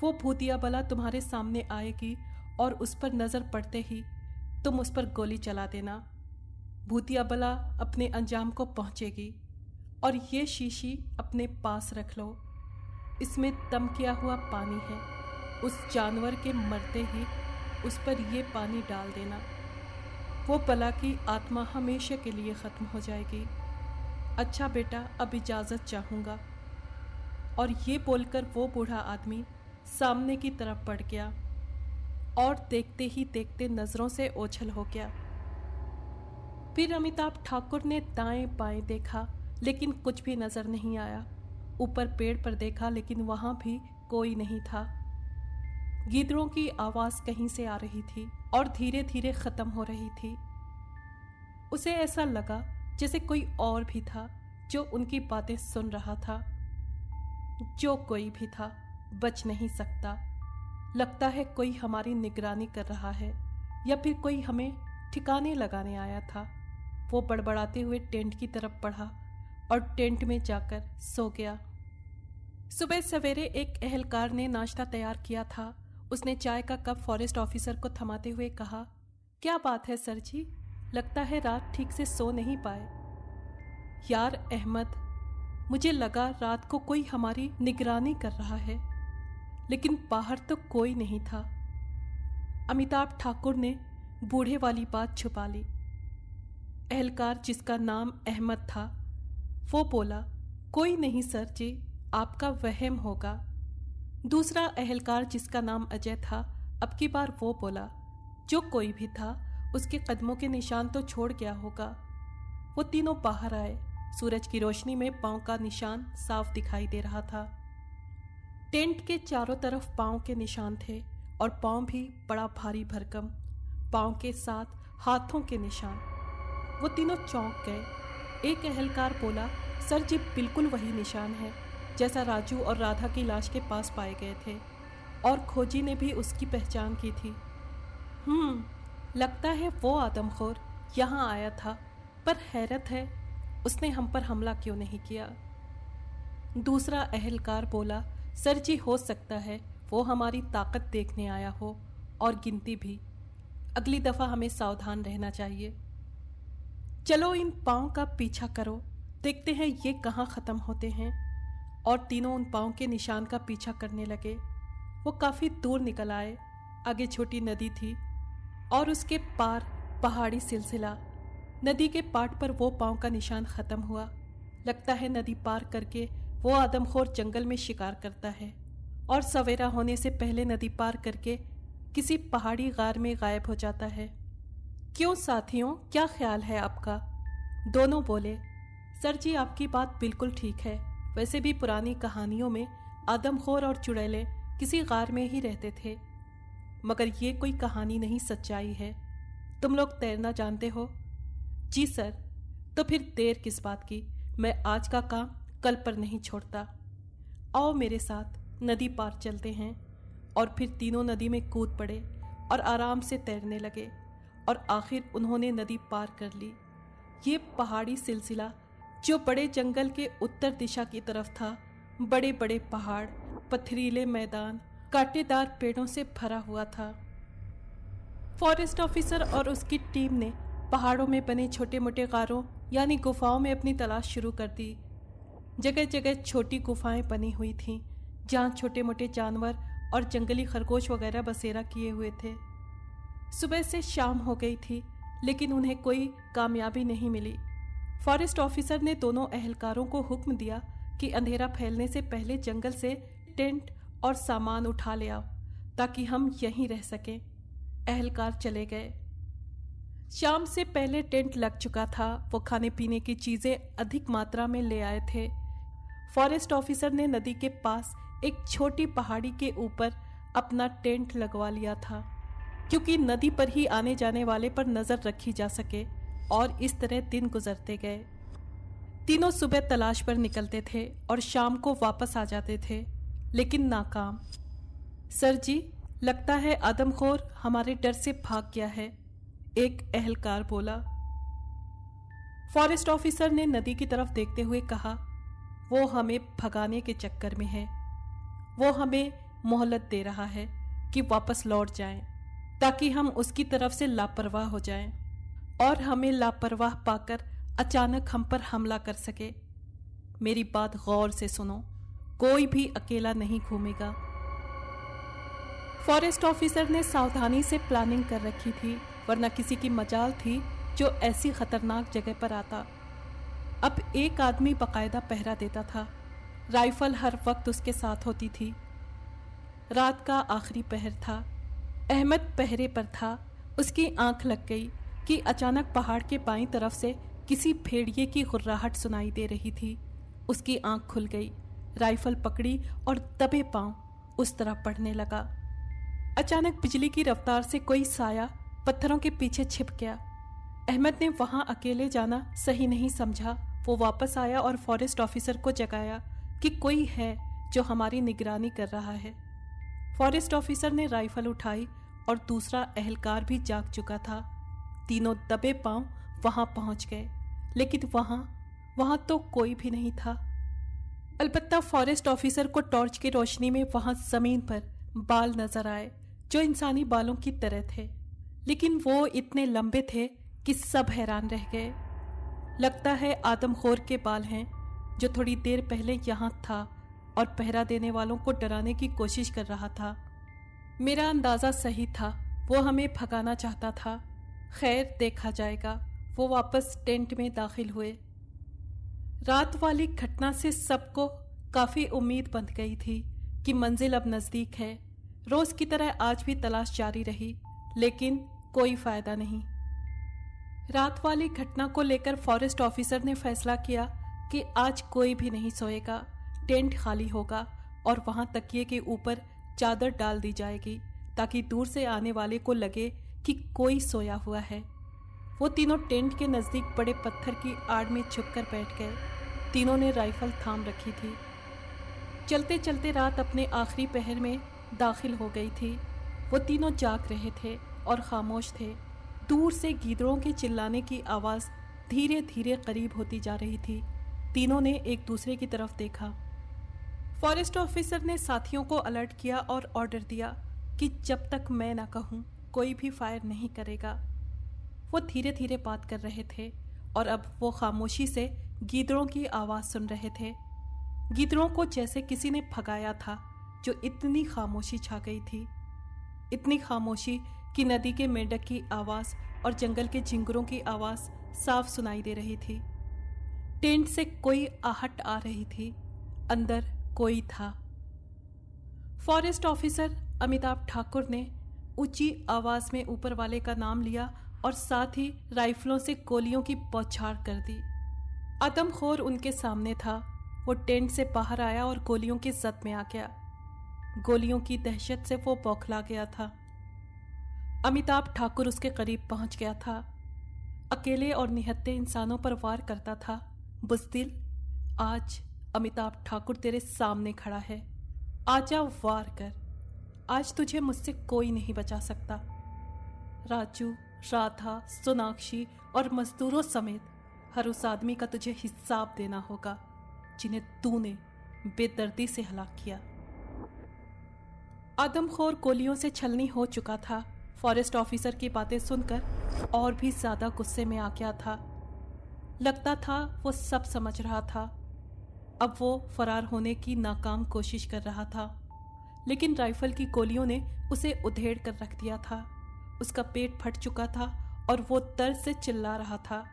वो भूतिया बला तुम्हारे सामने आएगी और उस पर नजर पड़ते ही तुम उस पर गोली चला देना। भूतिया बला अपने अंजाम को पहुंचेगी। और ये शीशी अपने पास रख लो। इसमें दम किया हुआ पानी है। उस जानवर के मरते ही उस पर ये पानी डाल देना। वो बला की आत्मा हमेशा के लिए ख़त्म हो जाएगी। अच्छा बेटा, अब इजाज़त चाहूँगा। और ये बोलकर वो बूढ़ा आदमी सामने की तरफ बढ़ गया और देखते ही देखते नज़रों से ओझल हो गया। फिर अमिताभ ठाकुर ने दाएं बाएं देखा, लेकिन कुछ भी नजर नहीं आया। ऊपर पेड़ पर देखा, लेकिन वहां भी कोई नहीं था। गीदड़ों की आवाज कहीं से आ रही थी और धीरे धीरे खत्म हो रही थी। उसे ऐसा लगा जैसे कोई और भी था जो उनकी बातें सुन रहा था। जो कोई भी था बच नहीं सकता। लगता है कोई हमारी निगरानी कर रहा है या फिर कोई हमें ठिकाने लगाने आया था। वो बड़बड़ाते हुए टेंट की तरफ बढ़ा और टेंट में जाकर सो गया। सुबह सवेरे एक एहलकार ने नाश्ता तैयार किया था। उसने चाय का कप फॉरेस्ट ऑफिसर को थमाते हुए कहा, क्या बात है सर जी, लगता है रात ठीक से सो नहीं पाए। यार अहमद, मुझे लगा रात को कोई हमारी निगरानी कर रहा है, लेकिन बाहर तो कोई नहीं था। अमिताभ ठाकुर ने बूढ़े वाली बात छुपा ली। एहलकार जिसका नाम अहमद था वो बोला, कोई नहीं सर जी, आपका वहम होगा। दूसरा एहलकार जिसका नाम अजय था, अब की बार वो बोला, जो कोई भी था उसके कदमों के निशान तो छोड़ गया होगा। वो तीनों बाहर आए। सूरज की रोशनी में पांव का निशान साफ दिखाई दे रहा था। टेंट के चारों तरफ पांव के निशान थे और पांव भी बड़ा भारी भरकम, पांव के साथ हाथों के निशान। वो तीनों चौंक गए। एक एहलकार बोला, सर जी बिल्कुल वही निशान है जैसा राजू और राधा की लाश के पास पाए गए थे, और खोजी ने भी उसकी पहचान की थी। लगता है वो आदमखोर यहाँ आया था, पर हैरत है उसने हम पर हमला क्यों नहीं किया। दूसरा एहलकार बोला, सर जी हो सकता है वो हमारी ताकत देखने आया हो और गिनती भी। अगली दफा हमें सावधान रहना चाहिए। चलो इन पांव का पीछा करो, देखते हैं ये कहाँ ख़त्म होते हैं। और तीनों उन पांव के निशान का पीछा करने लगे। वो काफ़ी दूर निकल आए। आगे छोटी नदी थी और उसके पार पहाड़ी सिलसिला। नदी के पाट पर वो पांव का निशान ख़त्म हुआ। लगता है नदी पार करके वो आदमखोर जंगल में शिकार करता है और सवेरा होने से पहले नदी पार करके किसी पहाड़ी गार में गायब हो जाता है। क्यों साथियों, क्या ख्याल है आपका? दोनों बोले, सर जी आपकी बात बिल्कुल ठीक है। वैसे भी पुरानी कहानियों में आदमखोर और चुड़ैलें किसी गार में ही रहते थे, मगर ये कोई कहानी नहीं, सच्चाई है। तुम लोग तैरना जानते हो? जी सर। तो फिर देर किस बात की? मैं आज का काम कल पर नहीं छोड़ता। आओ मेरे साथ, नदी पार चलते हैं। और फिर तीनों नदी में कूद पड़े और आराम से तैरने लगे और आखिर उन्होंने नदी पार कर ली। ये पहाड़ी सिलसिला जो बड़े जंगल के उत्तर दिशा की तरफ था, बड़े बड़े पहाड़, पथरीले मैदान, कांटेदार पेड़ों से भरा हुआ था। फॉरेस्ट ऑफिसर और उसकी टीम ने पहाड़ों में बने छोटे मोटे गारों यानी गुफाओं में अपनी तलाश शुरू कर दी। जगह जगह छोटी गुफाएं बनी हुई थीं, जहां छोटे मोटे जानवर और जंगली खरगोश वगैरह बसेरा किए हुए थे। सुबह से शाम हो गई थी, लेकिन उन्हें कोई कामयाबी नहीं मिली। फॉरेस्ट ऑफिसर ने दोनों एहलकारों को हुक्म दिया कि अंधेरा फैलने से पहले जंगल से टेंट और सामान उठा ले आओ ताकि हम यहीं रह सकें। एहलकार चले गए। शाम से पहले टेंट लग चुका था। वो खाने पीने की चीजें अधिक मात्रा में ले आए थे। फॉरेस्ट ऑफिसर ने नदी के पास एक छोटी पहाड़ी के ऊपर अपना टेंट लगवा लिया था, क्योंकि नदी पर ही आने जाने वाले पर नजर रखी जा सके। और इस तरह दिन गुजरते गए। तीनों सुबह तलाश पर निकलते थे और शाम को वापस आ जाते थे, लेकिन नाकाम। सर जी, लगता है आदमखोर हमारे डर से भाग गया है, एक एहलकार बोला। फॉरेस्ट ऑफिसर ने नदी की तरफ देखते हुए कहा, वो हमें भगाने के चक्कर में है। वो हमें मोहलत दे रहा है कि वापस लौट जाएं, ताकि हम उसकी तरफ से लापरवाह हो जाएं और हमें लापरवाह पाकर अचानक हम पर हमला कर सके। मेरी बात गौर से सुनो, कोई भी अकेला नहीं घूमेगा। फॉरेस्ट ऑफिसर ने सावधानी से प्लानिंग कर रखी थी, वरना किसी की मजाल थी जो ऐसी खतरनाक जगह पर आता। अब एक आदमी बाकायदा पहरा देता था। राइफल हर वक्त उसके साथ होती थी। रात का आखिरी पहर था। अहमद पहरे पर था। उसकी आंख लग गई कि अचानक पहाड़ के बाईं तरफ से किसी भेड़िए की गुर्राहट सुनाई दे रही थी। उसकी आंख खुल गई, राइफल पकड़ी और दबे पांव उस तरफ बढ़ने लगा। अचानक बिजली की रफ्तार से कोई साया पत्थरों के पीछे छिप गया। अहमद ने वहां अकेले जाना सही नहीं समझा। वो वापस आया और फॉरेस्ट ऑफिसर को जगाया कि कोई है जो हमारी निगरानी कर रहा है। फॉरेस्ट ऑफिसर ने राइफल उठाई और दूसरा एहलकार भी जाग चुका था। तीनों दबे पांव वहां पहुंच गए, लेकिन वहां तो कोई भी नहीं था। अलबत्ता फॉरेस्ट ऑफिसर को टॉर्च की रोशनी में वहां जमीन पर बाल नजर आए जो इंसानी बालों की तरह थे, लेकिन वो इतने लंबे थे कि सब हैरान रह गए। लगता है आदमखोर के बाल हैं जो थोड़ी देर पहले यहाँ था और पहरा देने वालों को डराने की कोशिश कर रहा था। मेरा अंदाजा सही था, वो हमें भगाना चाहता था। खैर, देखा जाएगा। वो वापस टेंट में दाखिल हुए। रात वाली घटना से सबको काफी उम्मीद बंध गई थी कि मंजिल अब नजदीक है। रोज की तरह आज भी तलाश जारी रही, लेकिन कोई फायदा नहीं। रात वाली घटना को लेकर फॉरेस्ट ऑफिसर ने फैसला किया कि आज कोई भी नहीं सोएगा। टेंट खाली होगा और वहां तकिए के ऊपर चादर डाल दी जाएगी ताकि दूर से आने वाले को लगे कि कोई सोया हुआ है। वो तीनों टेंट के नजदीक बड़े पत्थर की आड़ में छुपकर बैठ गए। तीनों ने राइफल थाम रखी थी। चलते चलते रात अपने आखिरी पहर में दाखिल हो गई थी। वो तीनों जाग रहे थे और खामोश थे। दूर से गीदड़ों के चिल्लाने की आवाज़ धीरे धीरे करीब होती जा रही थी। तीनों ने एक दूसरे की तरफ देखा। फॉरेस्ट ऑफिसर ने साथियों को अलर्ट किया और ऑर्डर दिया कि जब तक मैं ना कहूँ कोई भी फायर नहीं करेगा। वो धीरे धीरे बात कर रहे थे और अब वो खामोशी से गीदड़ों की आवाज़ सुन रहे थे। गीदड़ों को जैसे किसी ने भगाया था, जो इतनी खामोशी छा गई थी, इतनी खामोशी कि नदी के मेंढक की आवाज़ और जंगल के झिंगुरों की आवाज़ साफ सुनाई दे रही थी। टेंट से कोई आहट आ रही थी। अंदर कोई था। फॉरेस्ट ऑफिसर अमिताभ ठाकुर ने ऊंची आवाज में ऊपर वाले का नाम लिया और साथ ही राइफलों से गोलियों की बौछार कर दी। आदमखोर उनके सामने था। वो टेंट से बाहर आया और गोलियों की जद में आ गया। गोलियों की दहशत से वो बौखला गया था। अमिताभ ठाकुर उसके करीब पहुंच गया था। अकेले और निहत्थे इंसानों पर वार करता था। बुज़दिल, आज अमिताभ ठाकुर तेरे सामने खड़ा है। आजा, वार कर। आज तुझे मुझसे कोई नहीं बचा सकता। राजू, राधा, सोनाक्षी और मजदूरों समेत हर उस आदमी का तुझे हिसाब देना होगा जिन्हें तूने बेदर्दी से हलाक किया। आदमखोर गोलियों से छलनी हो चुका था। फॉरेस्ट ऑफिसर की बातें सुनकर और भी ज्यादा गुस्से में आ गया था। लगता था वो सब समझ रहा था। अब वो फरार होने की नाकाम कोशिश कर रहा था, लेकिन राइफल की गोलियों ने उसे उधेड़ कर रख दिया था। उसका पेट फट चुका था और वो दर्द से चिल्ला रहा था।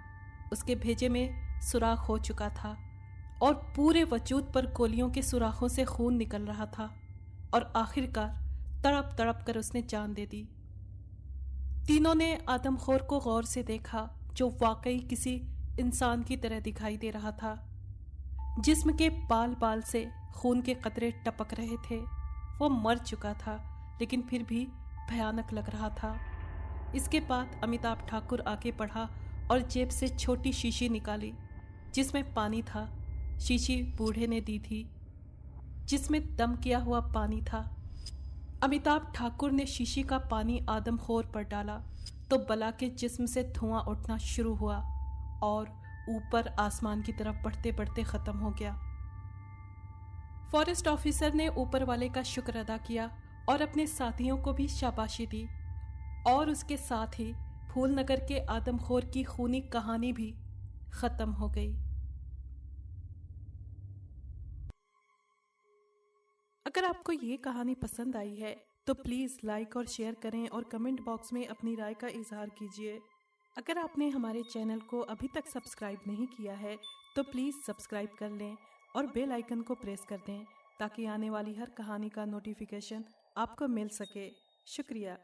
उसके भेजे में सुराख हो चुका था और पूरे वजूद पर गोलियों के सुराखों से खून निकल रहा था और आखिरकार तड़प तड़प कर उसने जान दे दी। तीनों ने आदमखोर को गौर से देखा, जो वाकई किसी इंसान की तरह दिखाई दे रहा था। जिस्म के बाल बाल से खून के कतरे टपक रहे थे। वो मर चुका था, लेकिन फिर भी भयानक लग रहा था। इसके बाद अमिताभ ठाकुर आगे बढ़ा और जेब से छोटी शीशी निकाली जिसमें पानी था। शीशी बूढ़े ने दी थी, जिसमें दम किया हुआ पानी था। अमिताभ ठाकुर ने शीशी का पानी आदमखोर पर डाला तो बला के जिस्म से धुआं उठना शुरू हुआ और ऊपर आसमान की तरफ बढ़ते बढ़ते खत्म हो गया। फॉरेस्ट ऑफिसर ने ऊपर वाले का शुक्र अदा किया और अपने साथियों को भी शाबाशी दी और उसके साथ ही फूलनगर के आदमखोर की खूनी कहानी भी खत्म हो गई। अगर आपको ये कहानी पसंद आई है तो प्लीज़ लाइक और शेयर करें और कमेंट बॉक्स में अपनी राय का इजहार कीजिए। अगर आपने हमारे चैनल को अभी तक सब्सक्राइब नहीं किया है तो प्लीज़ सब्सक्राइब कर लें और बेल आइकन को प्रेस कर दें ताकि आने वाली हर कहानी का नोटिफिकेशन आपको मिल सके। शुक्रिया।